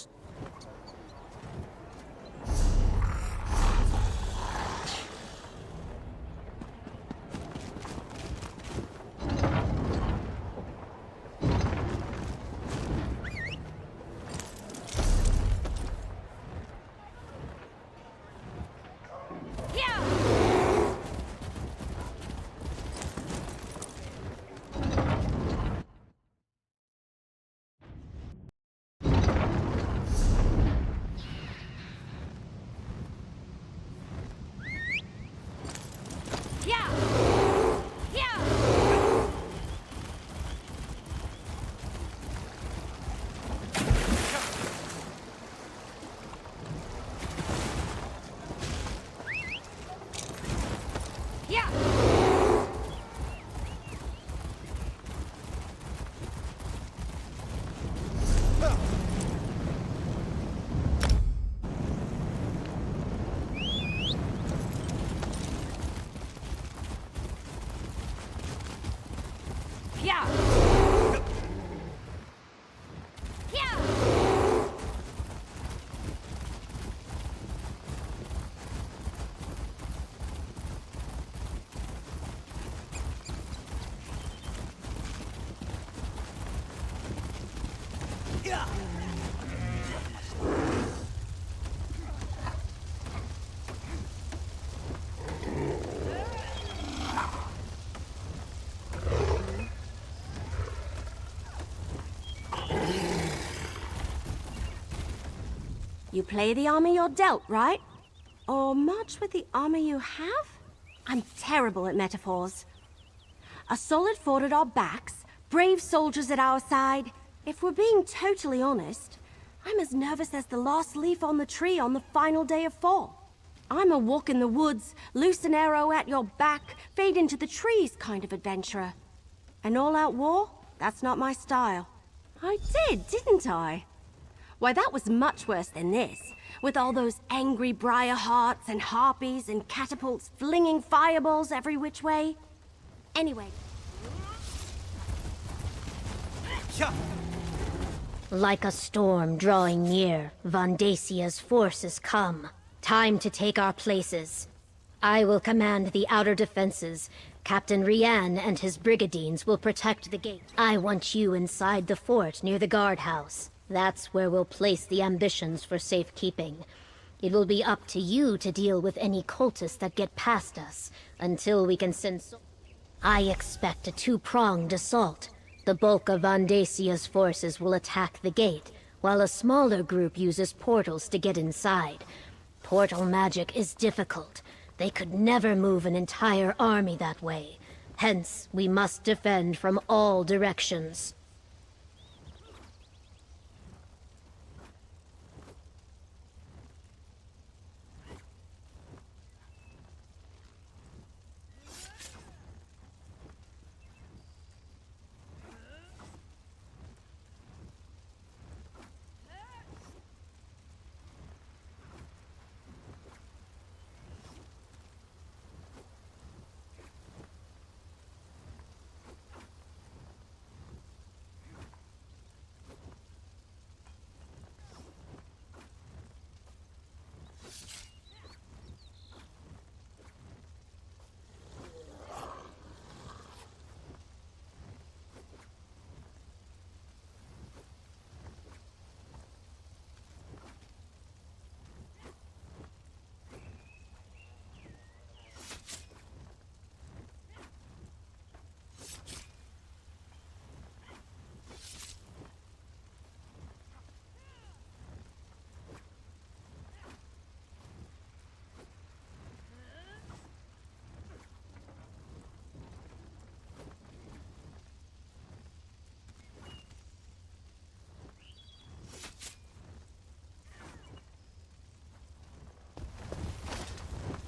You play the armor you're dealt, right? Or march with the armor you have? I'm terrible at metaphors. A solid fort at our backs, brave soldiers at our side. If we're being totally honest, I'm as nervous as the last leaf on the tree on the final day of fall. I'm a walk in the woods, loose an arrow at your back, fade into the trees kind of adventurer. An all-out war? That's not my style. I didn't I? Why, that was much worse than this, with all those angry briar hearts and harpies and catapults flinging fireballs every which way. Anyway. Like a storm drawing near, Von Dacia's forces come. Time to take our places. I will command the outer defenses. Captain Rian and his brigadines will protect the gate. I want you inside the fort near the guardhouse. That's where we'll place the ambitions for safekeeping. It will be up to you to deal with any cultists that get past us, until we can send... I expect a two-pronged assault. The bulk of Vandasia's forces will attack the gate, while a smaller group uses portals to get inside. Portal magic is difficult. They could never move an entire army that way. Hence, we must defend from all directions.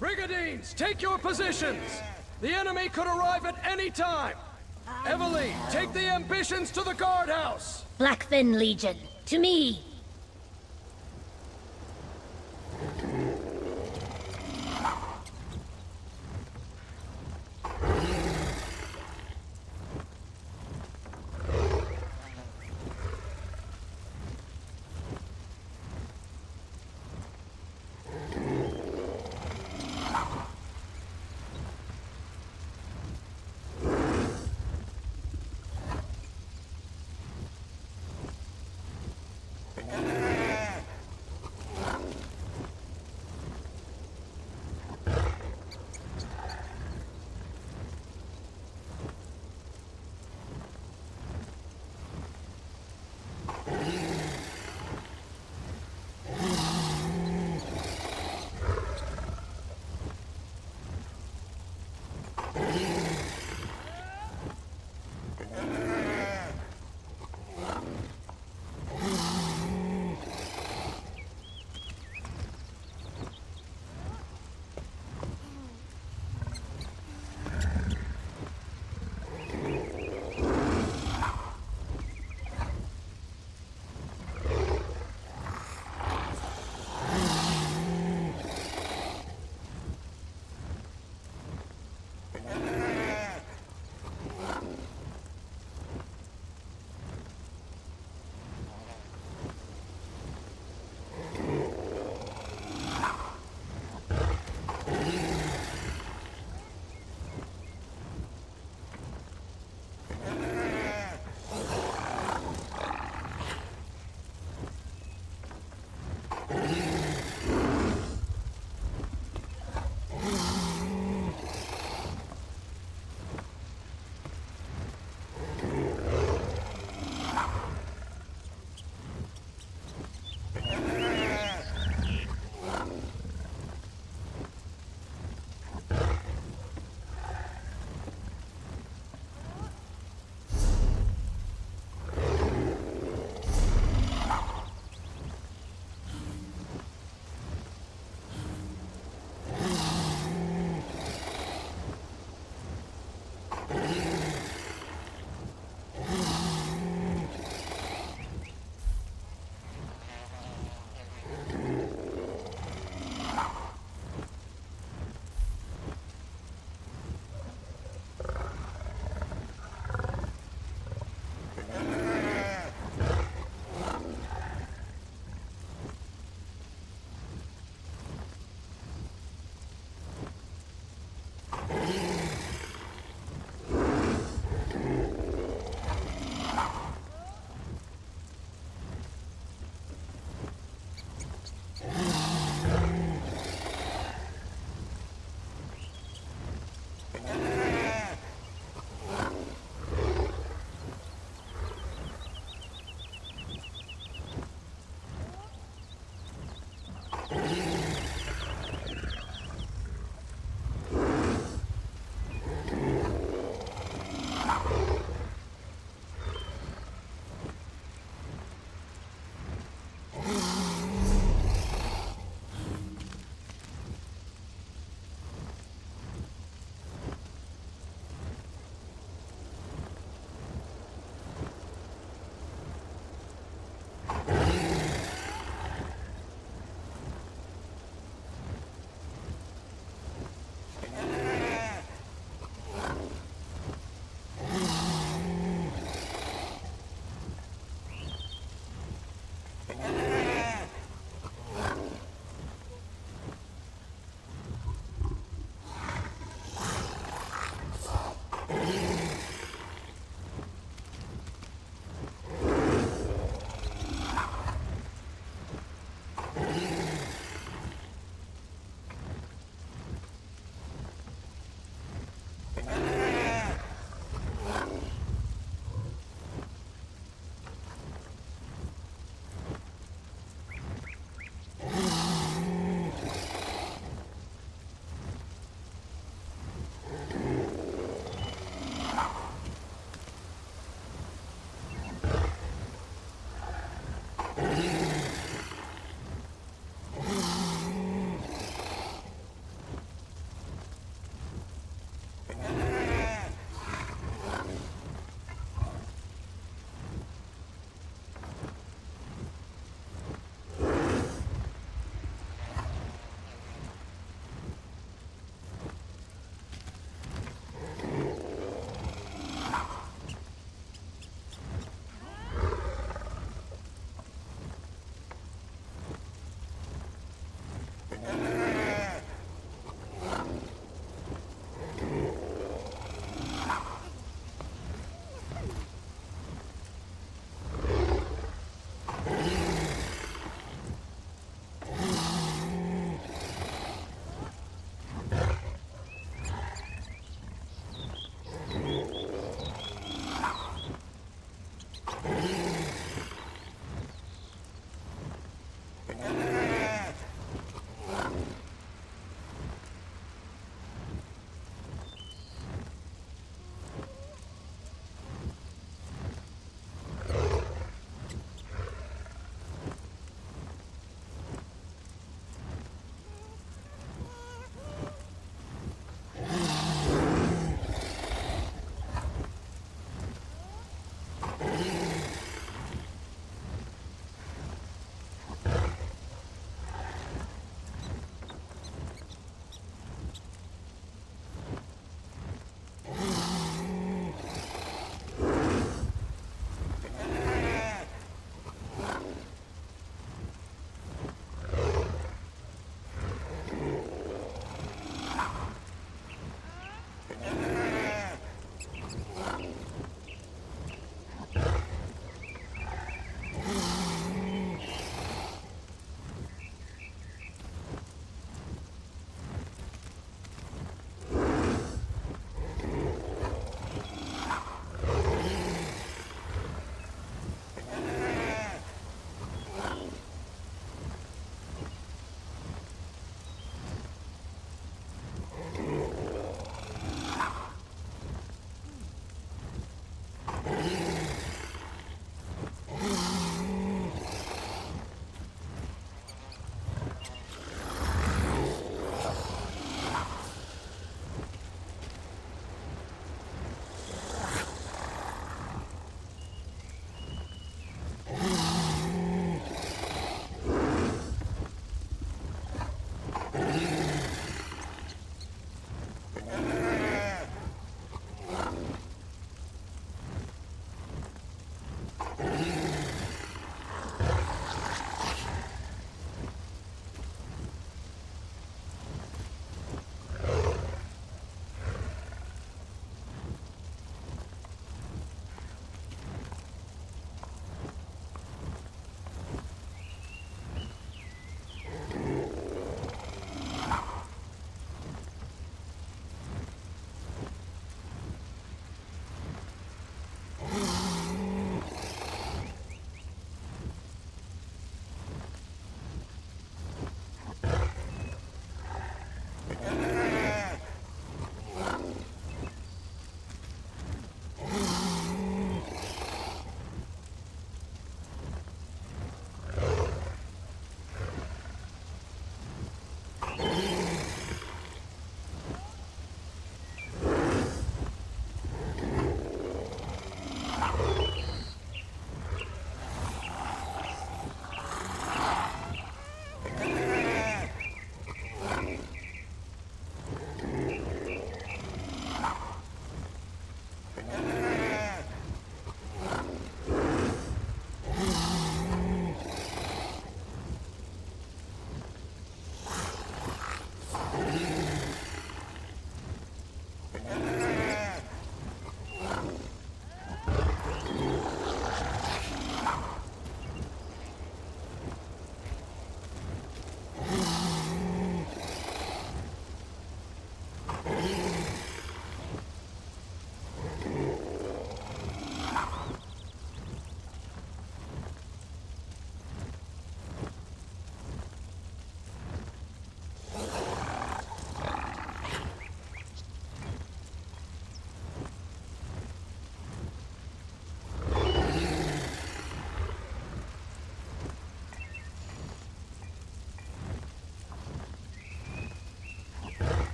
Brigandines, take your positions! The enemy could arrive at any time! Eveline, take the ambitions to the guardhouse! Blackfin Legion, to me!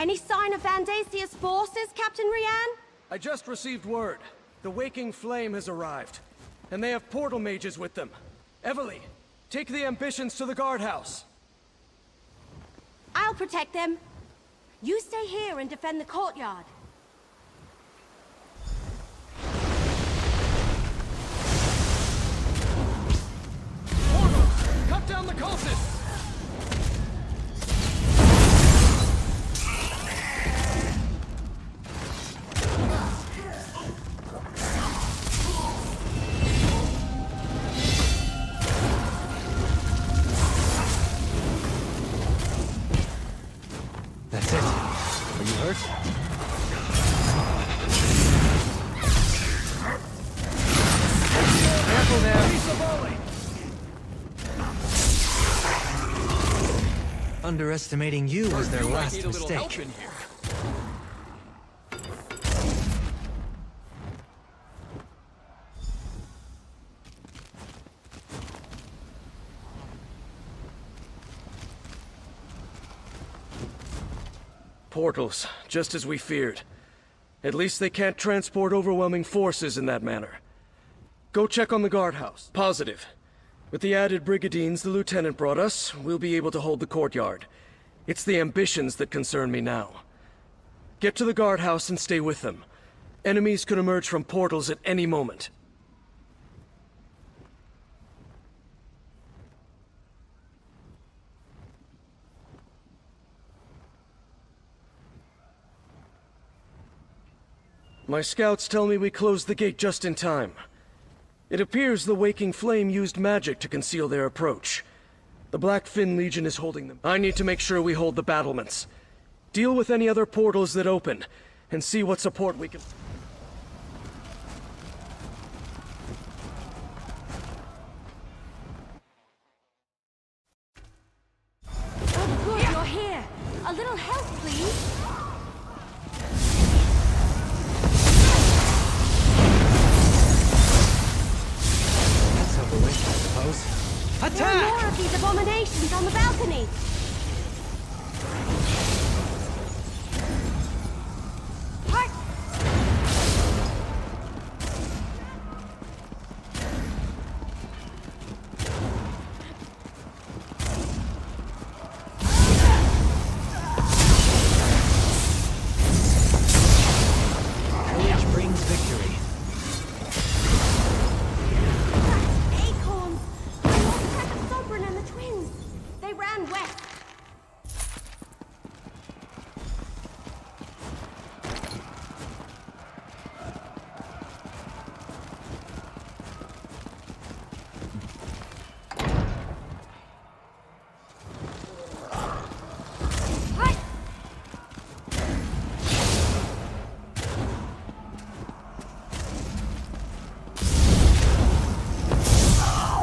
Any sign of Vandasia's forces, Captain Rian? I just received word. The Waking Flame has arrived, and they have portal mages with them. Evely, take the ambitions to the guardhouse. I'll protect them. You stay here and defend the courtyard. Portals! Cut down the cultists! That's it. Are you hurt? Careful there. Underestimating you was their last mistake. Portals, just as we feared. At least they can't transport overwhelming forces in that manner. Go check on the guardhouse. Positive. With the added brigadines the lieutenant brought us, we'll be able to hold the courtyard. It's the ambitions that concern me now. Get to the guardhouse and stay with them. Enemies could emerge from portals at any moment. My scouts tell me we closed the gate just in time. It appears the Waking Flame used magic to conceal their approach. The Blackfin Legion is holding them. I need to make sure we hold the battlements. Deal with any other portals that open, and see what support we can... Oh, good, you're here. A little help, please. Attack! There are more of these abominations on the balcony! Heart! Courage brings victory. And the twins! They ran west!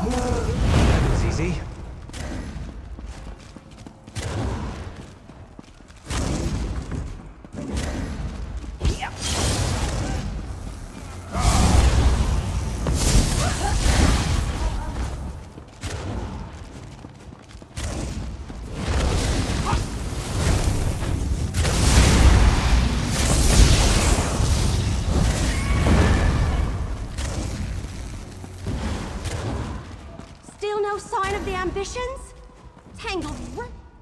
That was easy. Still no sign of the ambitions? Tangled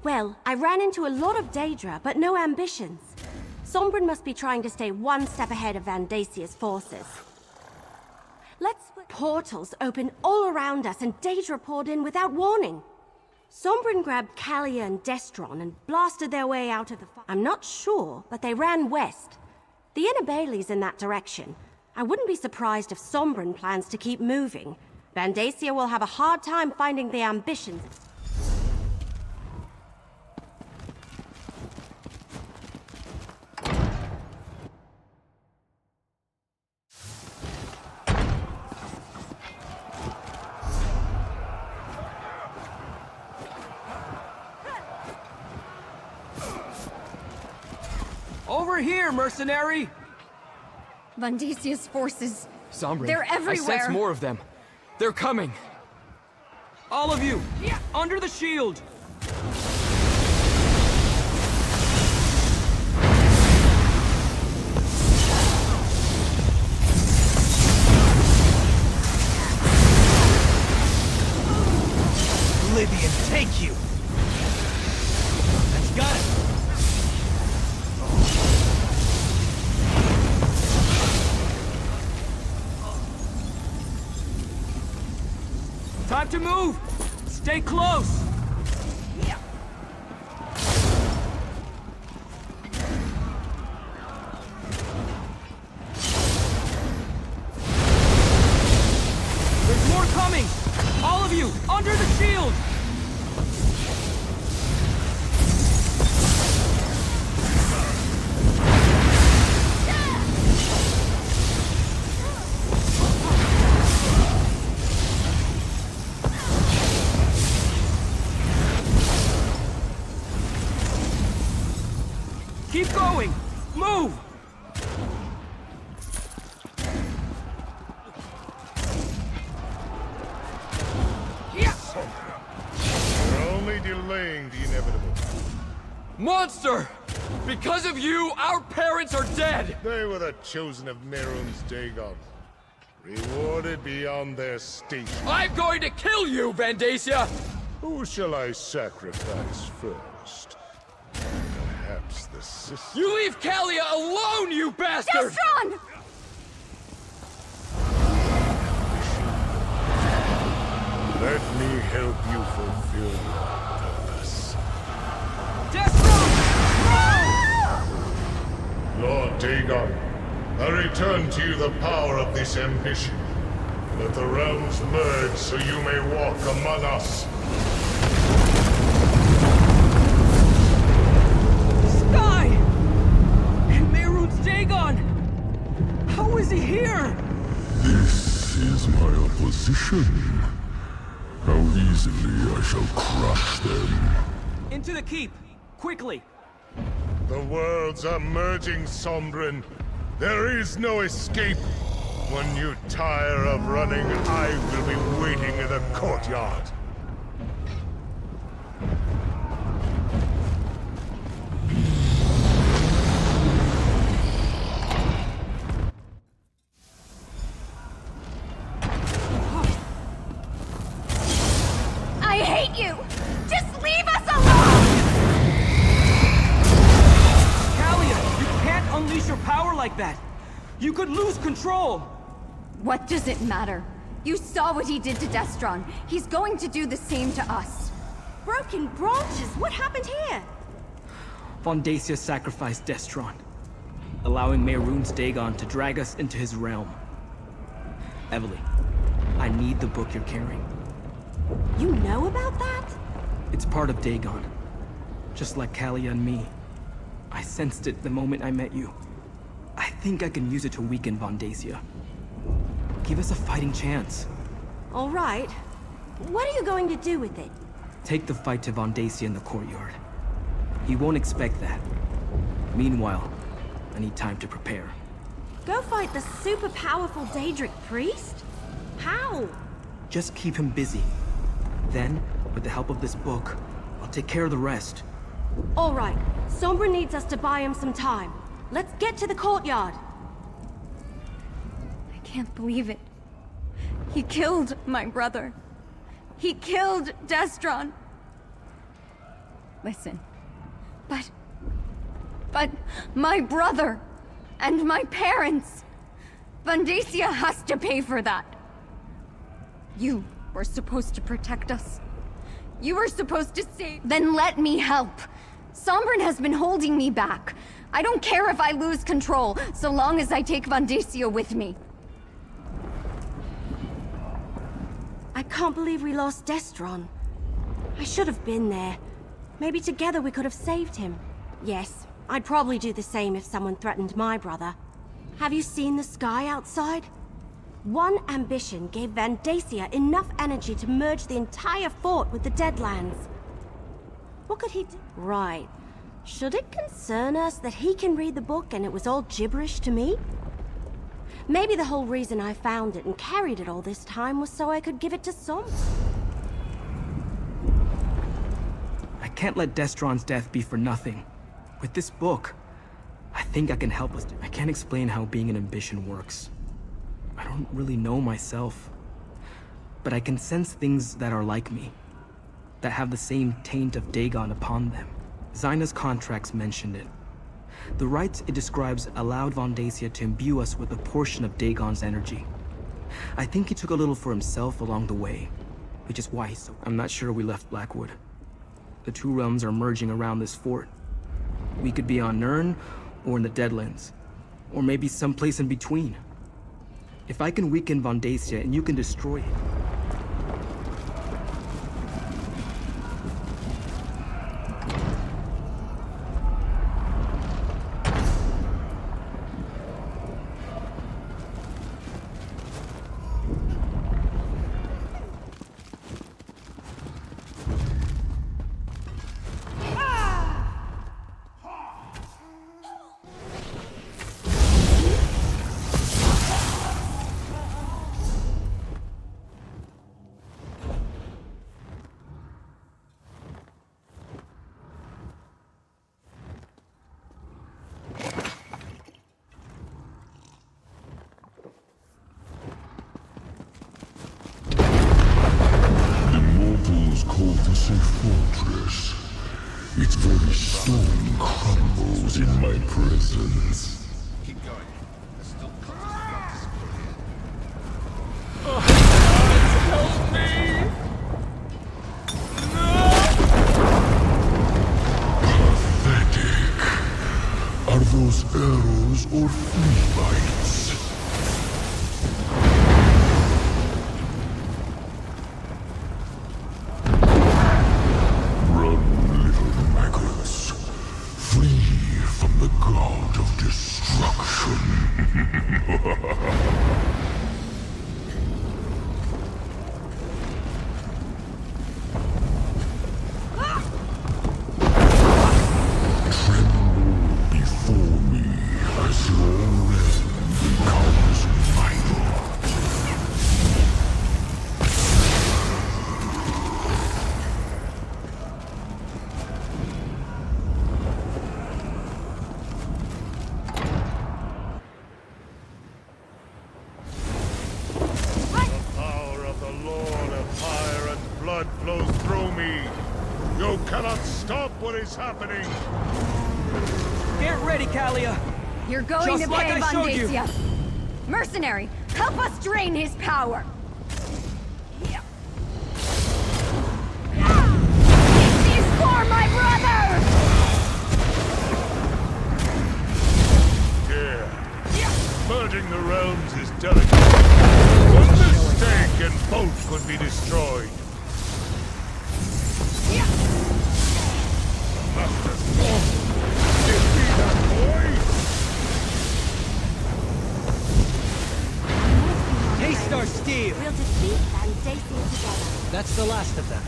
Well, I ran into a lot of Daedra, but no ambitions. Sombrin must be trying to stay one step ahead of Vandasia's forces. Portals open all around us and Daedra poured in without warning. Sombrin grabbed Kalia and Destron and blasted their way out of the fire. I'm not sure, but they ran west. The inner Bailey's in that direction. I wouldn't be surprised if Sombrin plans to keep moving. Vandasia will have a hard time finding the ambitions. Over here, mercenary! Vandasia's forces. Sombrin, They're everywhere. I sense more of them. They're coming. All of you, under the shield! Thank you! That's got it! Time to move! Stay close! There's more coming! All of you, under the shield! Keep going! Move! You're only delaying the inevitable. Monster! Because of you, our parents are dead! They were the chosen of Merun's Dagon. Rewarded beyond their state. I'm going to kill you, Vandacia! Who shall I sacrifice first? Perhaps the sister. You leave Kalia alone, you bastard! Destron! Let me help you fulfill your purpose. Destron! Lord Dagon, I return to you the power of this ambition. Let the realms merge so you may walk among us. Sky! And Merun's Dagon! How is he here? This is my opposition. How easily I shall crush them. Into the keep! Quickly! The worlds are merging, Sombrin. There is no escape. When you tire of running, I will be waiting in the courtyard. I hate you! Just leave us alone! Kalia, you can't unleash your power like that! You could lose control! What does it matter? You saw what he did to Destron. He's going to do the same to us. Broken branches? What happened here? Vondacia sacrificed Destron, allowing Merun's Dagon to drag us into his realm. Evely, I need the book you're carrying. You know about that? It's part of Dagon. Just like Kalia and me. I sensed it the moment I met you. I think I can use it to weaken Vondacia. Give us a fighting chance. All right. What are you going to do with it? Take the fight to Vondacia in the courtyard. He won't expect that. Meanwhile, I need time to prepare. Go fight the super powerful Daedric priest? How? Just keep him busy. Then, with the help of this book, I'll take care of the rest. All right. Sombra needs us to buy him some time. Let's get to the courtyard. I can't believe it. He killed my brother. He killed Destron. Listen, but my brother and my parents. Vandacia has to pay for that. You were supposed to protect us. You were supposed to save. Then let me help. Sombrin has been holding me back. I don't care if I lose control, so long as I take Vandacia with me. I can't believe we lost Destron. I should have been there. Maybe together we could have saved him. Yes, I'd probably do the same if someone threatened my brother. Have you seen the sky outside? One ambition gave Vandacia enough energy to merge the entire fort with the Deadlands. What could he do? Right. Should it concern us that he can read the book and it was all gibberish to me? Maybe the whole reason I found it and carried it all this time was so I could give it to Sombra. I can't let Destron's death be for nothing. With this book, I think I can help us. I can't explain how being an ambition works. I don't really know myself. But I can sense things that are like me. that have the same taint of Dagon upon them. Xyna's contracts mentioned it. The rites it describes allowed Vondacia to imbue us with a portion of Dagon's energy. I think he took a little for himself along the way, which is why I'm not sure we left Blackwood. The two realms are merging around this fort. We could be on Nirn, or in the Deadlands, or maybe someplace in between. If I can weaken Vondacia and you can destroy it, called this a fortress. Its very stone crumbles in my presence. Keep going. There's still cultists Help me! Pathetic. Are those arrows or flea bites? Happening. Get ready, Kalia. You're going Just to like pay I showed you. Vondacia. Mercenary, help us drain his power. This is for my brother. Yeah. Merging the realms is delicate. One mistake and both could be destroyed. Taste our steel! We'll defeat Vondacia together. That's the last of them.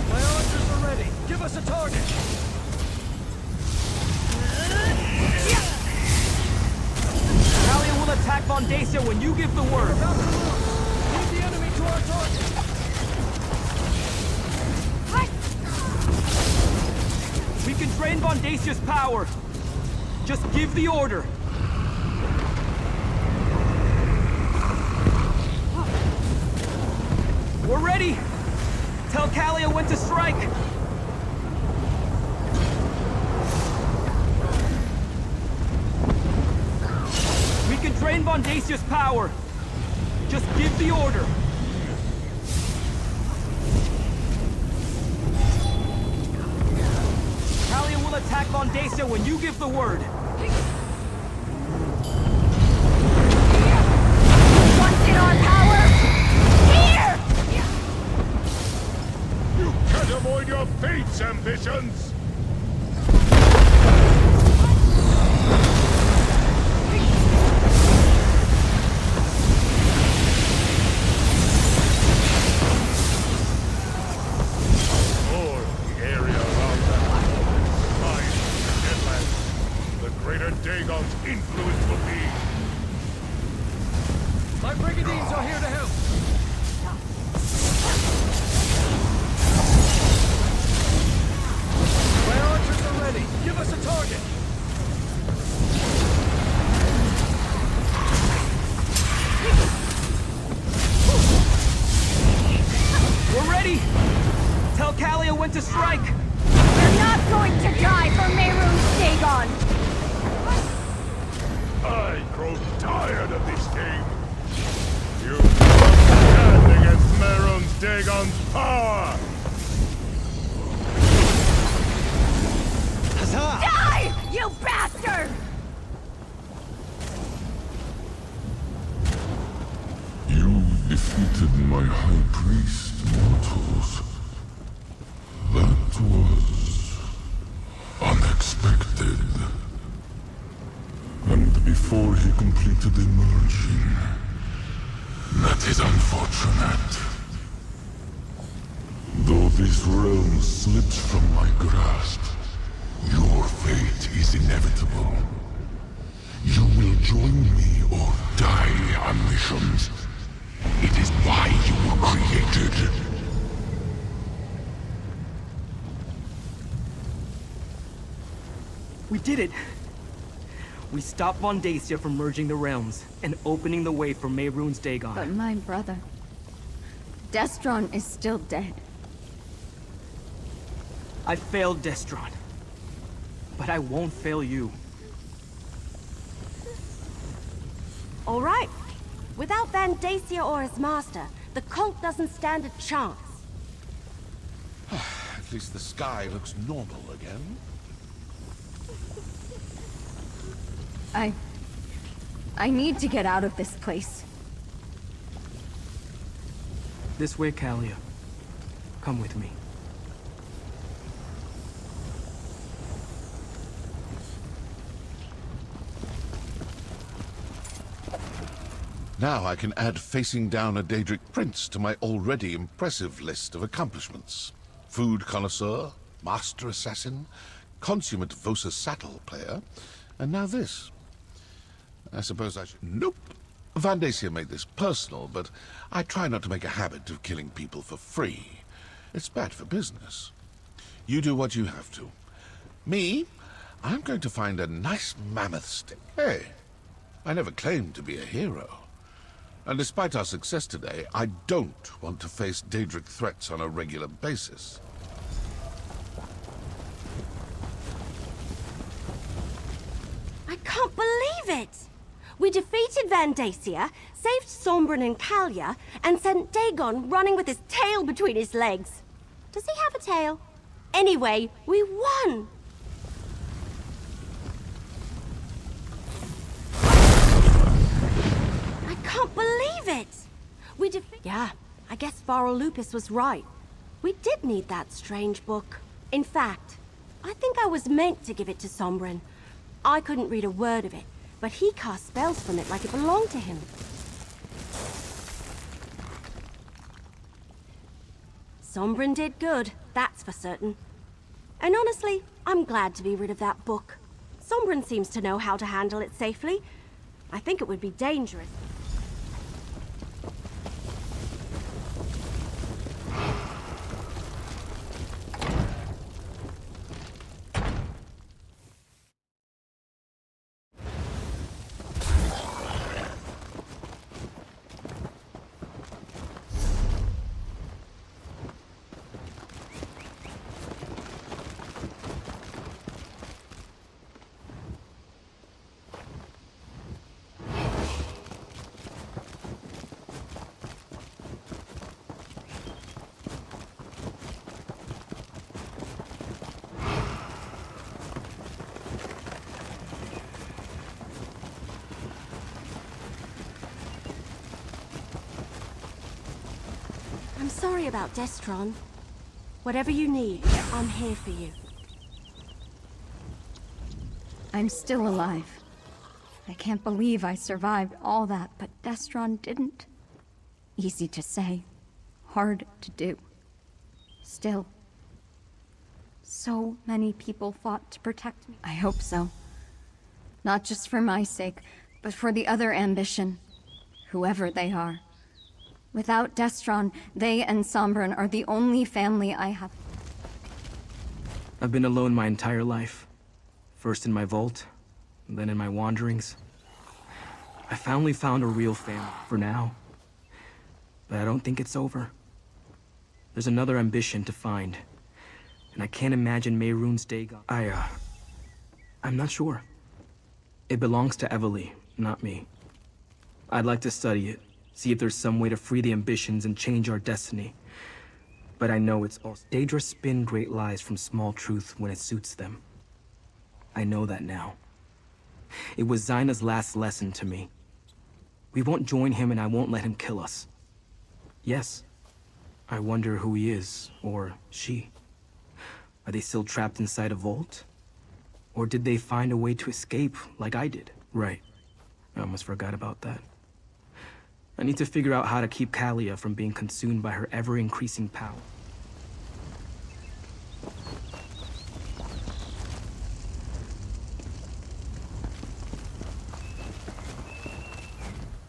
My archers are ready. Give us a target. Kalia will attack Vondacia when you give the word. Lead the enemy to our target. We can drain Vondacia's power. Just give the order. We're ready. Tell Kalia when to strike. We can drain Vondacia's power. Just give the order. Kalia will attack Vondacia when you give the word. Once in our power, here! You can't avoid your fate's ambitions! Dagon's influence will be. My brigandines are here to help. My archers are ready. Give us a target. strike! You're not going to die for Mehrunes Dagon! I grow tired of this game. You must stand against Mehrunes Dagon's power! Huzzah! Die, you bastard! You defeated my high priest, mortals. That was unexpected. And before he completed emerging, that is unfortunate. Though this realm slips from my grasp, your fate is inevitable. You will join me or die on missions. It is why you were created. We did it! We stopped Vondacia from merging the realms and opening the way for Mehrunes Dagon. But my brother... Destron is still dead. I failed Destron. But I won't fail you. All right. Without Vandacia or his master, the cult doesn't stand a chance. At least the sky looks normal again. I need to get out of this place. This way, Kalia. Come with me. Now I can add facing down a Daedric prince to my already impressive list of accomplishments. Food connoisseur, master assassin, consummate Vosa Saddle player, and now this. I suppose I should... Nope. Vandacia made this personal, but I try not to make a habit of killing people for free. It's bad for business. You do what you have to. Me, I'm going to find a nice mammoth stick. Hey, I never claimed to be a hero. And despite our success today, I don't want to face Daedric threats on a regular basis. I can't believe it! We defeated Vandacia, saved Sombren and Kalia, and sent Dagon running with his tail between his legs. Does he have a tail? Anyway, we won! I can't believe it! We Yeah, I guess Varl Lupus was right. We did need that strange book. In fact, I think I was meant to give it to Sombren. I couldn't read a word of it, but he cast spells from it like it belonged to him. Sombren did good, that's for certain. And honestly, I'm glad to be rid of that book. Sombren seems to know how to handle it safely. I think it would be dangerous. I'm sorry about Destron. Whatever you need, I'm here for you. I'm still alive. I can't believe I survived all that, but Destron didn't. Easy to say, hard to do. Still, so many people fought to protect me. I hope so. Not just for my sake, but for the other ambition, whoever they are. Without Destron, they and Sombren are the only family I have. I've been alone my entire life. First in my vault, then in my wanderings. I finally found a real family, for now. But I don't think it's over. There's another ambition to find. and I can't imagine Mehrunes Dagon. I'm not sure. It belongs to Evely, not me. I'd like to study it, see if there's some way to free the ambitions and change our destiny. But I know it's also... Daedra spin great lies from small truth when it suits them. I know that now. It was Zaina's last lesson to me. We won't join him and I won't let him kill us. Yes. I wonder who he is, or she. Are they still trapped inside a vault? Or did they find a way to escape, like I did? Right. I almost forgot about that. I need to figure out how to keep Kalia from being consumed by her ever-increasing power.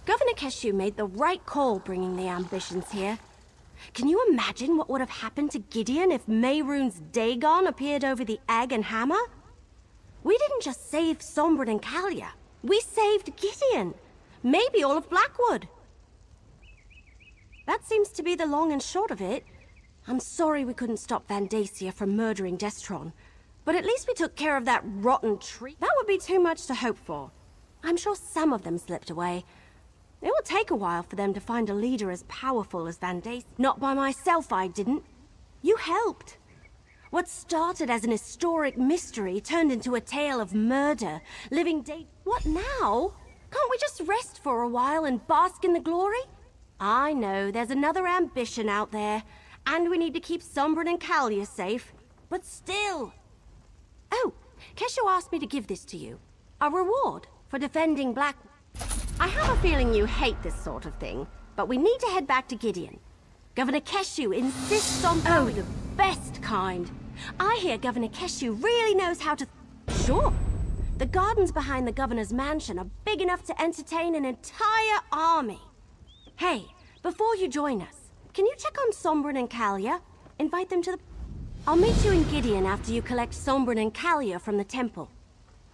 Governor Keshu made the right call bringing the ambitions here. Can you imagine what would have happened to Gideon if Mehrunes Dagon appeared over the egg and hammer? We didn't just save Sombrin and Kalia. We saved Gideon. Maybe all of Blackwood. That seems to be the long and short of it. I'm sorry we couldn't stop Vandacia from murdering Destron, but at least we took care of that rotten tree. That would be too much to hope for. I'm sure some of them slipped away. It will take a while for them to find a leader as powerful as Vandacia. Not by myself, I didn't. You helped. What started as an historic mystery turned into a tale of murder, living day... What now? Can't we just rest for a while and bask in the glory? I know there's another ambition out there, and we need to keep Sombrin and Kalia safe, but still... Oh, Kesho asked me to give this to you. A reward for defending Black... I have a feeling you hate this sort of thing, but we need to head back to Gideon. Governor Keshu insists on... Oh, the best kind. I hear Governor Keshu really knows how to... Sure. The gardens behind the governor's mansion are big enough to entertain an entire army. Hey, before you join us, can you check on Sombrin and Kalia? Invite them to the... I'll meet you in Gideon after you collect Sombrin and Kalia from the temple.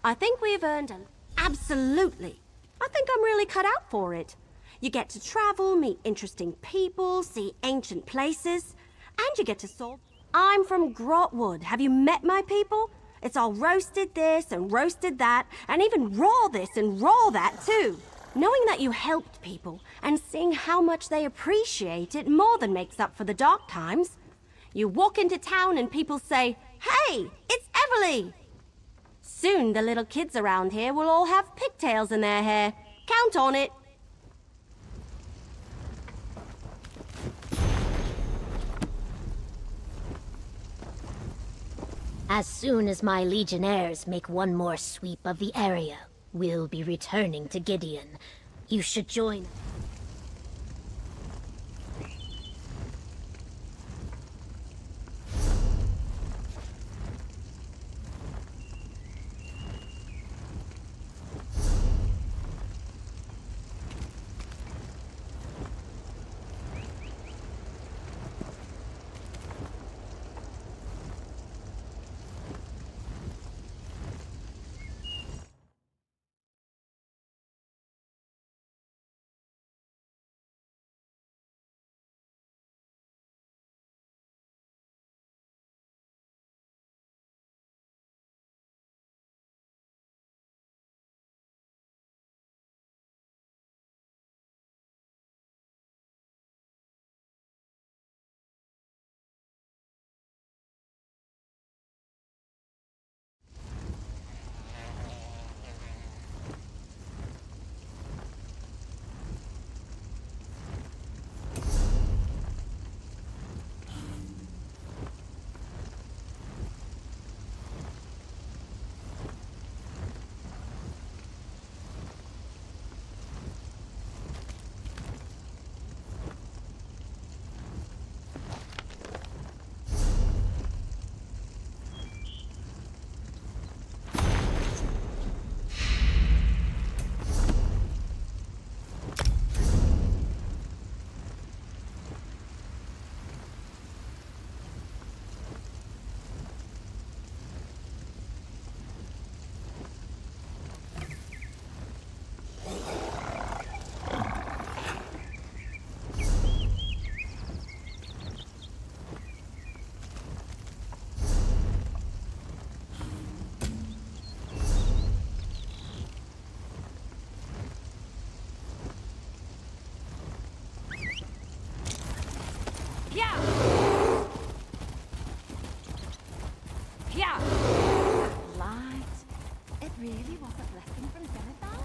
I think we've earned an... Absolutely. I think I'm really cut out for it. You get to travel, meet interesting people, see ancient places, and you get to solve... I'm from Grotwood. Have you met my people? It's all roasted this and roasted that, and even raw this and raw that too. Knowing that you helped people and seeing how much they appreciate it more than makes up for the dark times. You walk into town and people say, "Hey, it's Evely!" Soon the little kids around here will all have pigtails in their hair. Count on it. As soon as my legionnaires make one more sweep of the area, we'll be returning to Gideon. You should join... Yeah! Yeah! Light. It really was a blessing from Zenithal?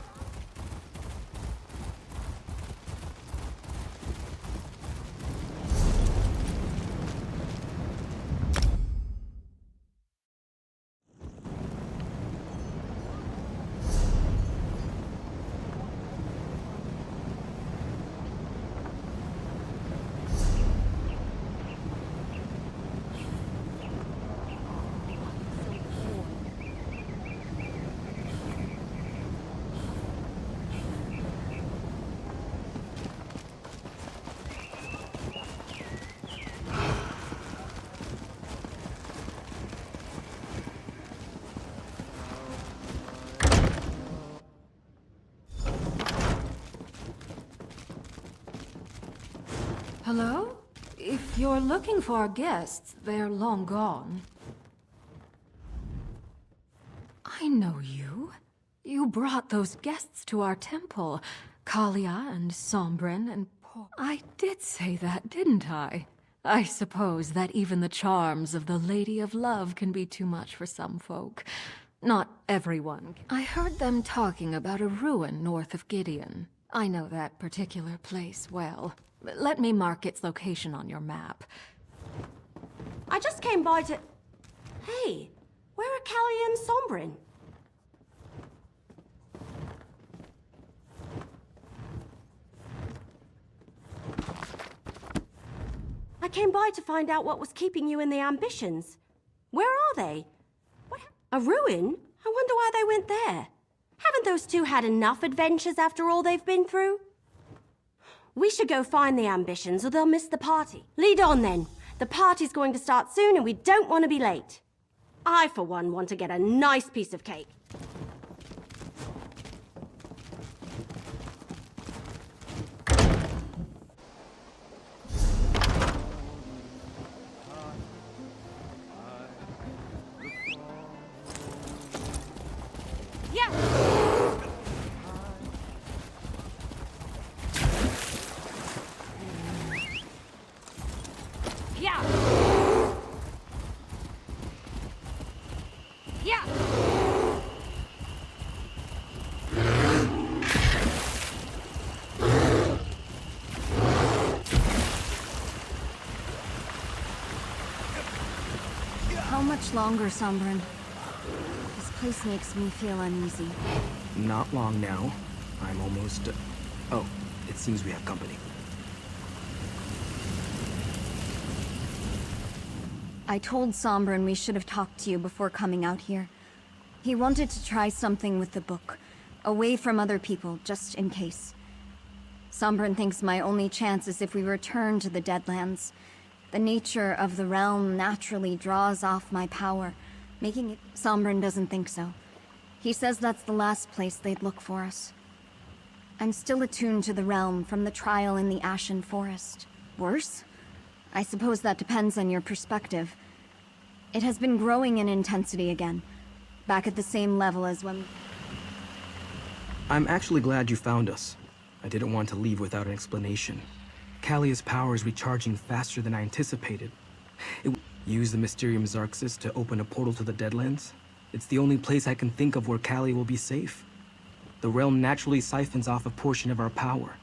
Hello? If you're looking for our guests, they're long gone. I know you. You brought those guests to our temple. Kalia and Sombren and I did say that, didn't I? I suppose that even the charms of the Lady of Love can be too much for some folk. Not everyone. I heard them talking about a ruin north of Gideon. I know that particular place well. Let me mark its location on your map. I just came by to... Hey, where are Kalia and Sombren? I came by to find out what was keeping you in the ambitions. Where are they? What? A ruin? I wonder why they went there. Haven't those two had enough adventures after all they've been through? We should go find the ambitions or they'll miss the party. Lead on then. The party's going to start soon and we don't want to be late. I, for one, want to get a nice piece of cake. How much longer, Sombren? This place makes me feel uneasy. Not long now. I'm almost... Oh, it seems we have company. I told Sombren we should have talked to you before coming out here. He wanted to try something with the book, away from other people, just in case. Sombren thinks my only chance is if we return to the Deadlands. The nature of the realm naturally draws off my power, making it... Sombren doesn't think so. He says that's the last place they'd look for us. I'm still attuned to the realm from the trial in the Ashen Forest. Worse? I suppose that depends on your perspective. It has been growing in intensity again, back at the same level as when... I'm actually glad you found us. I didn't want to leave without an explanation. Kalia's power is recharging faster than I anticipated. It used the Mysterium Xarxis to open a portal to the Deadlands. It's the only place I can think of where Kalia will be safe. The realm naturally siphons off a portion of our power.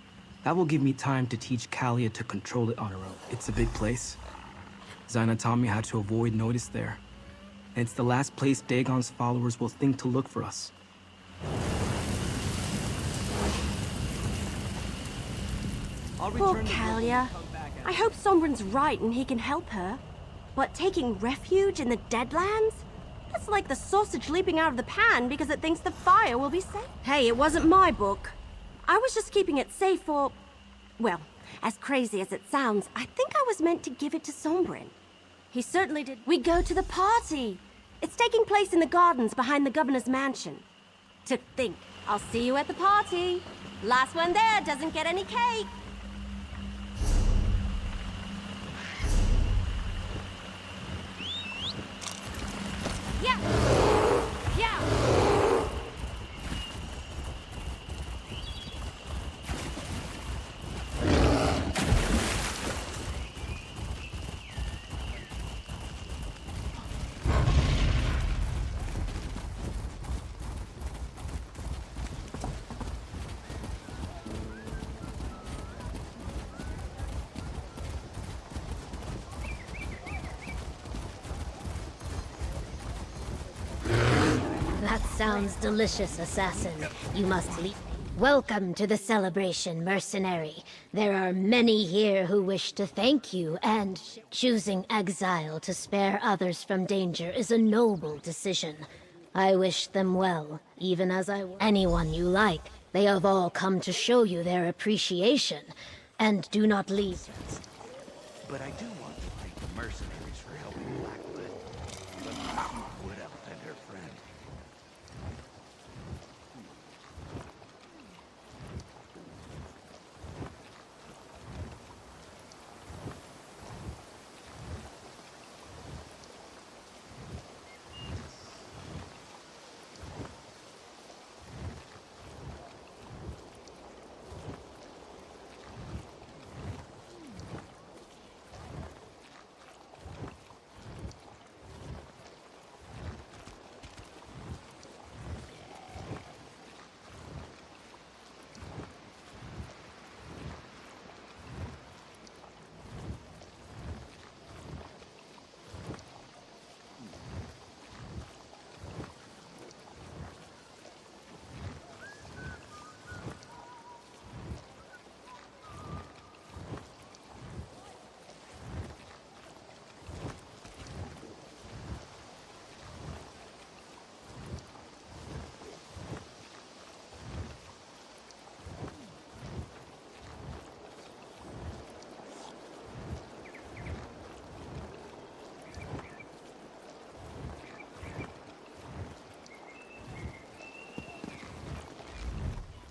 That will give me time to teach Kalia to control it on her own. It's a big place. Zaina taught me how to avoid notice there. And it's the last place Dagon's followers will think to look for us. Poor Kalia. I hope Sombren's right and he can help her. But taking refuge in the Deadlands? That's like the sausage leaping out of the pan because it thinks the fire will be safe. Hey, it wasn't my book. I was just keeping it safe for... Well, as crazy as it sounds, I think I was meant to give it to Sombren. He certainly did. We go to the party. It's taking place in the gardens behind the governor's mansion. To think, I'll see you at the party. Last one there doesn't get any cake. Yeah! Yeah! sounds delicious, assassin. You must leave. Welcome to the celebration, mercenary. There are many here who wish to thank you, and choosing exile to spare others from danger is a noble decision. I wish them well, even as I would anyone you like. They have all come to show you their appreciation, and do not leave. But I do want to thank the mercenaries for helping Blackwood. But Wood Elf and her friend.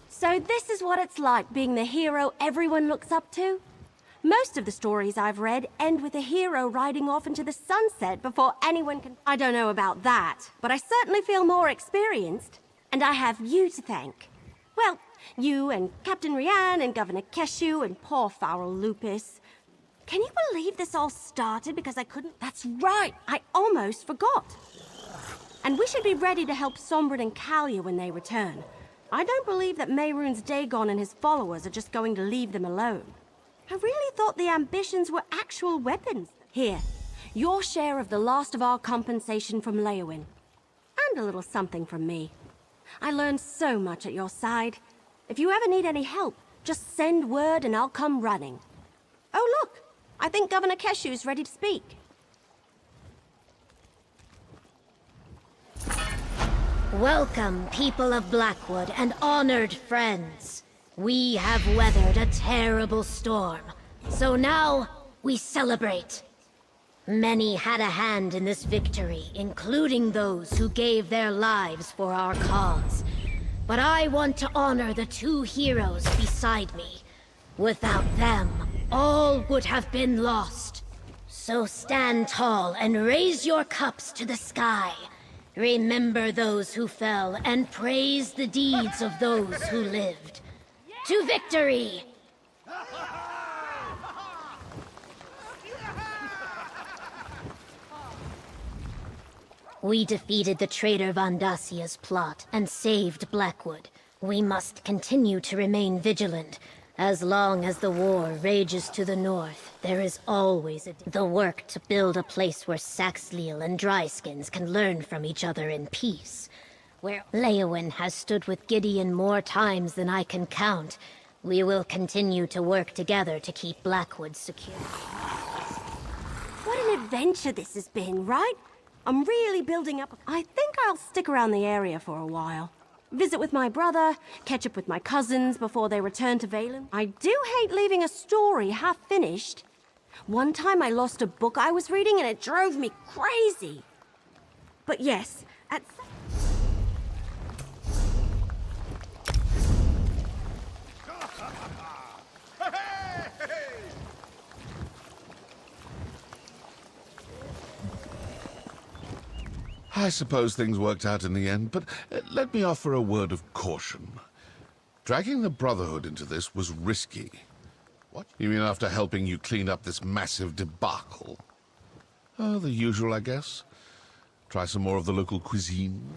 So this is what it's like being the hero everyone looks up to? Most of the stories I've read end with a hero riding off into the sunset before anyone can... I don't know about that, but I certainly feel more experienced. And I have you to thank. Well, you and Captain Rian and Governor Keshu and poor Farrell Lupus. Can you believe this all started because I couldn't... That's right, I almost forgot. And we should be ready to help Sombrin and Kalia when they return. I don't believe that Mehrunes Dagon and his followers are just going to leave them alone. I really thought the ambitions were actual weapons. Here, your share of the last of our compensation from Leowin. And a little something from me. I learned so much at your side. If you ever need any help, just send word and I'll come running. Oh look, I think Governor Keshu's ready to speak. Welcome, people of Blackwood and honored friends. We have weathered a terrible storm, so now we celebrate. Many had a hand in this victory, including those who gave their lives for our cause. But I want to honor the two heroes beside me. Without them, all would have been lost. So stand tall and raise your cups to the sky. Remember those who fell and praise the deeds of those who lived. To victory! We defeated the traitor Vandasia's plot and saved Blackwood. We must continue to remain vigilant. As long as the war rages to the north, there is always the work to build a place where Saxhleel and Dryskins can learn from each other in peace. Where Leowin has stood with Gideon more times than I can count, we will continue to work together to keep Blackwood secure. What an adventure this has been, right? I'm really building up. I think I'll stick around the area for a while. Visit with my brother, catch up with my cousins before they return to Valen. I do hate leaving a story half-finished. One time I lost a book I was reading and it drove me crazy. But yes, at... I suppose things worked out in the end, but let me offer a word of caution. Dragging the Brotherhood into this was risky. What? You mean after helping you clean up this massive debacle? Oh, the usual, I guess. Try some more of the local cuisine.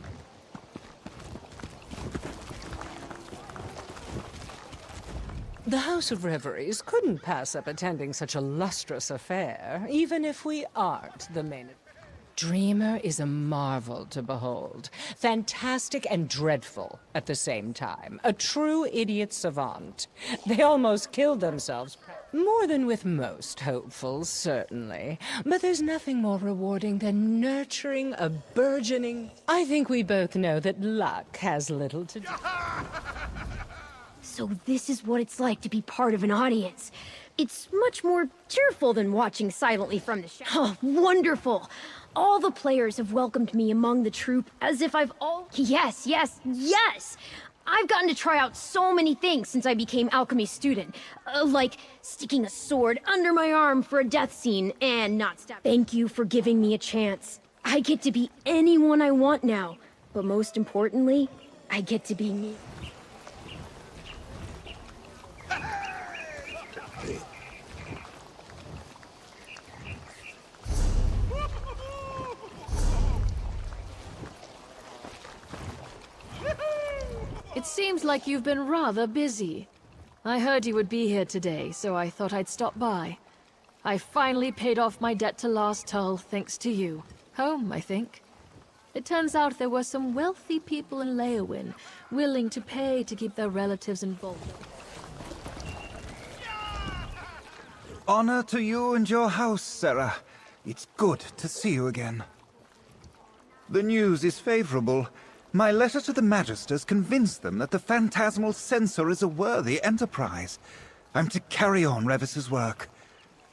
The House of Reveries couldn't pass up attending such a lustrous affair, even if we aren't the main... dreamer is a marvel to behold. Fantastic and dreadful at the same time. A true idiot savant. They almost killed themselves. More than with most hopefuls, certainly. But there's nothing more rewarding than nurturing a burgeoning... I think we both know that luck has little to do. So this is what it's like to be part of an audience. It's much more cheerful than watching silently from the shadows. Oh, wonderful! All the players have welcomed me among the troupe as if I've all... Yes, yes, yes! I've gotten to try out so many things since I became alchemy student. Like sticking a sword under my arm for a death scene and not stab. Thank you for giving me a chance. I get to be anyone I want now. But most importantly, I get to be me. It seems like you've been rather busy. I heard you would be here today, so I thought I'd stop by. I finally paid off my debt to Last Tull, thanks to you. Home, I think. It turns out there were some wealthy people in Leowin willing to pay to keep their relatives involved. Honor to you and your house, Sarah. It's good to see you again. The news is favorable. My letter to the Magisters convinced them that the phantasmal censor is a worthy enterprise. I'm to carry on Revis's work.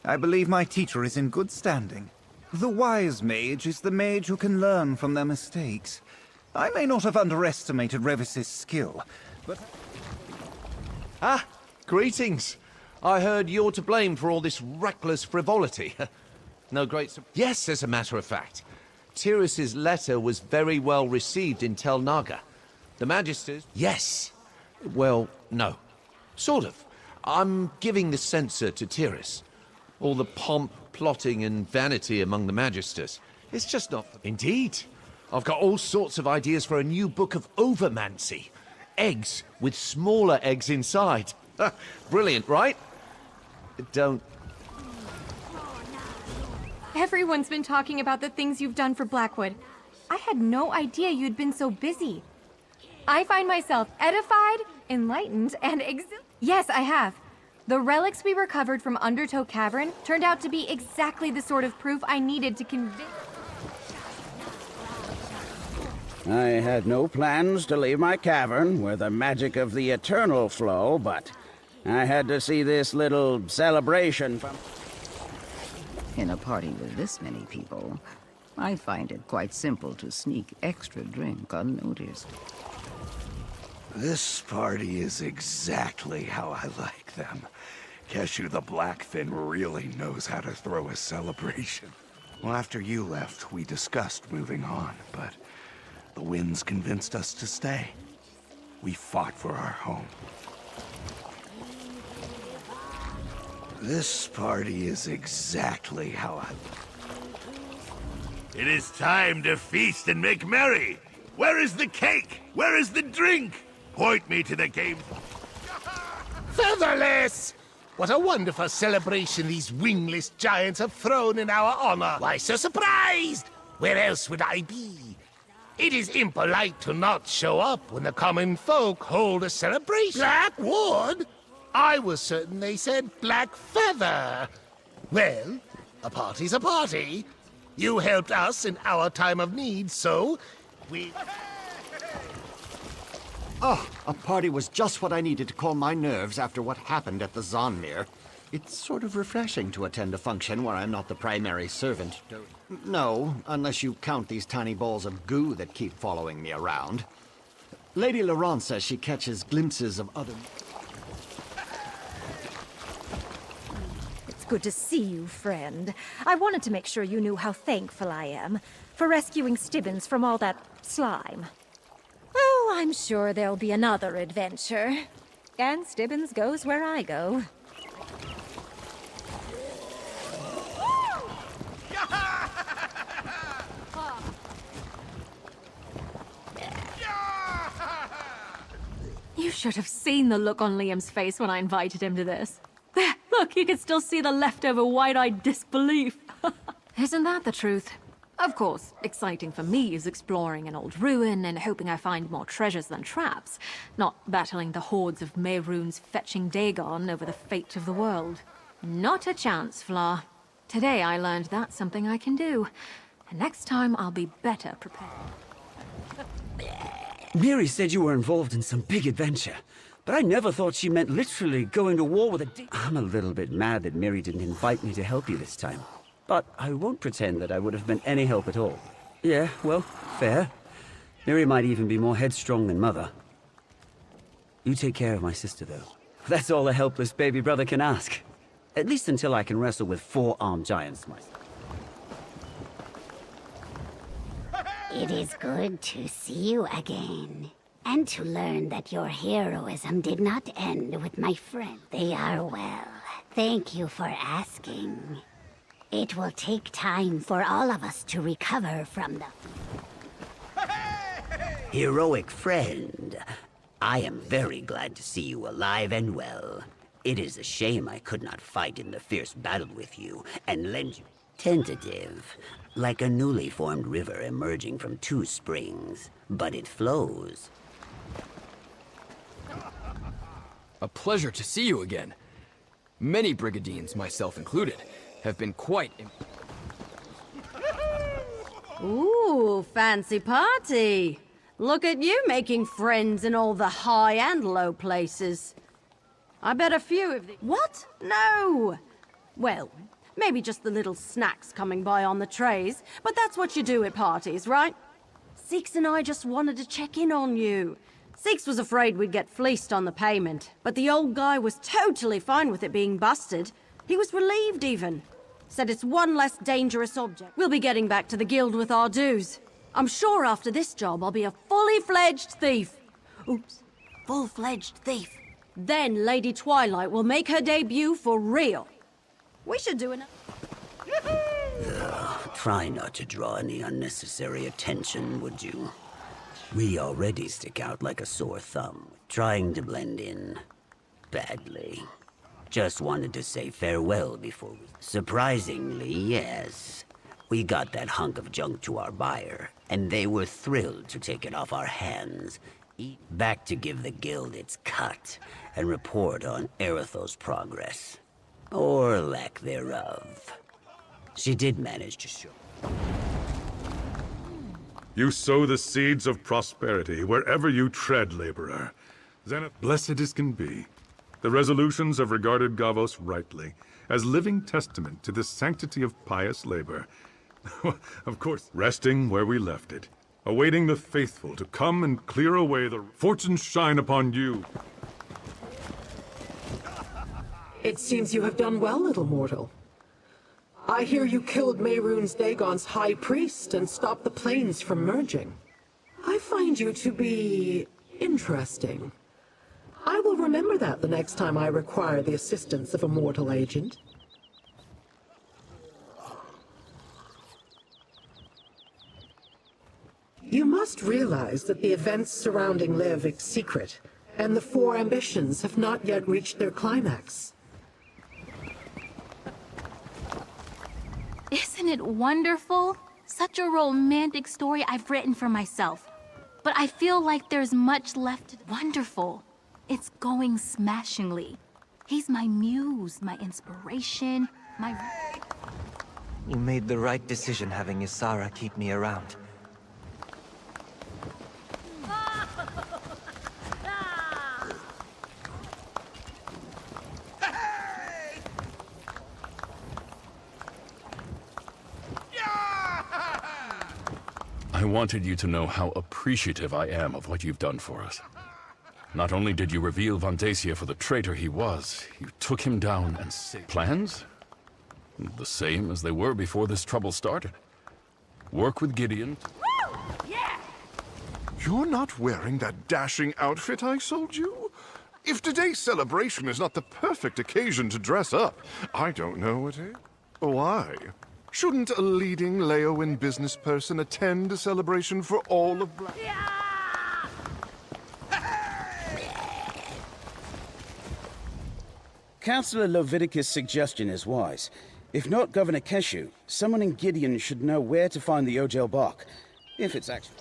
I believe my teacher is in good standing. The wise mage is the mage who can learn from their mistakes. I may not have underestimated Revis's skill, but... Ah, greetings. I heard you're to blame for all this reckless frivolity. No great... Yes, as a matter of fact. Tyrus's letter was very well received in Tel Naga. The Magisters... Yes. Well, no. Sort of. I'm giving the censor to Tyrus. All the pomp, plotting, and vanity among the Magisters. It's just not... Indeed. I've got all sorts of ideas for a new book of overmancy. Eggs with smaller eggs inside. Brilliant, right? Don't... Everyone's been talking about the things you've done for Blackwood. I had no idea you'd been so busy. I find myself edified, enlightened, and Yes, I have. The relics we recovered from Undertow Cavern turned out to be exactly the sort of proof I needed to convince... I had no plans to leave my cavern where the magic of the eternal flow, but I had to see this little celebration from... In a party with this many people, I find it quite simple to sneak extra drink unnoticed. This party is exactly how I like them. Keshu the Blackfin really knows how to throw a celebration. Well, after you left, we discussed moving on, but the winds convinced us to stay. We fought for our home. This party is exactly how I... It is time to feast and make merry. Where is the cake? Where is the drink? Point me to the game. Featherless! What a wonderful celebration these wingless giants have thrown in our honor. Why so surprised? Where else would I be? It is impolite to not show up when the common folk hold a celebration. Blackwood? I was certain they said Black Feather. Well, a party's a party. You helped us in our time of need, so we... Oh, a party was just what I needed to calm my nerves after what happened at the Zonmir. It's sort of refreshing to attend a function where I'm not the primary servant. No, unless you count these tiny balls of goo that keep following me around. Lady Laurent says she catches glimpses of other... Good to see you, friend. I wanted to make sure you knew how thankful I am for rescuing Stibbins from all that slime. Oh, I'm sure there'll be another adventure. And Stibbins goes where I go. You should have seen the look on Liam's face when I invited him to this. There, look, you can still see the leftover wide-eyed disbelief. Isn't that the truth? Of course, exciting for me is exploring an old ruin and hoping I find more treasures than traps, not battling the hordes of Mehrunes fetching Dagon over the fate of the world. Not a chance, Fla. Today I learned that's something I can do, and next time I'll be better prepared. Miri said you were involved in some big adventure, but I never thought she meant literally going to war with a I'm a little bit mad that Miri didn't invite me to help you this time. But I won't pretend that I would have been any help at all. Yeah, well, fair. Miri might even be more headstrong than Mother. You take care of my sister, though. That's all a helpless baby brother can ask. At least until I can wrestle with 4 armed giants myself. It is good to see you again, and to learn that your heroism did not end with my friend. They are well. Thank you for asking. It will take time for all of us to recover from the... Heroic friend, I am very glad to see you alive and well. It is a shame I could not fight in the fierce battle with you and lend you... Tentative, like a newly formed river emerging from 2 springs, but it flows. A pleasure to see you again. Many brigadines, myself included, have been quite... Ooh, fancy party. Look at you making friends in all the high and low places. I bet a few of the... What? No! Well, maybe just the little snacks coming by on the trays, but that's what you do at parties, right? Six and I just wanted to check in on you. Six was afraid we'd get fleeced on the payment, but the old guy was totally fine with it being busted. He was relieved even. Said it's one less dangerous object. We'll be getting back to the guild with our dues. I'm sure after this job I'll be a fully fledged thief. Oops, full-fledged thief. Then Lady Twilight will make her debut for real. We should do enough. Try not to draw any unnecessary attention, would you? We already stick out like a sore thumb, trying to blend in badly. Just wanted to say farewell before we... Surprisingly, yes. We got that hunk of junk to our buyer, and they were thrilled to take it off our hands. Back to give the guild its cut, and report on Erethel's progress. Or lack thereof. She did manage to show... You sow the seeds of prosperity wherever you tread, laborer. Zenith, blessed as can be. The resolutions have regarded Gavos rightly, as living testament to the sanctity of pious labor. Of course, resting where we left it, awaiting the faithful to come and clear away the... Fortunes shine upon you. It seems you have done well, little mortal. I hear you killed Mehrunes Dagon's high priest and stopped the planes from merging. I find you to be... interesting. I will remember that the next time I require the assistance of a mortal agent. You must realize that the events surrounding Lev are secret, and the 4 ambitions have not yet reached their climax. Isn't it wonderful? Such a romantic story I've written for myself. But I feel like there's much left. Wonderful. It's going smashingly. He's my muse, my inspiration, my... You made the right decision having Ysara keep me around. I wanted you to know how appreciative I am of what you've done for us. Not only did you reveal Vandacia for the traitor he was, you took him down and saved... Plans? The same as they were before this trouble started. Work with Gideon... Woo! Yeah! You're not wearing that dashing outfit I sold you? If today's celebration is not the perfect occasion to dress up, I don't know what is. Why? Shouldn't a leading Leowen business person attend a celebration for all of Black... Councillor Leviticus' suggestion is wise. If not Governor Keshu, someone in Gideon should know where to find the Ojel Bark. If it's actually...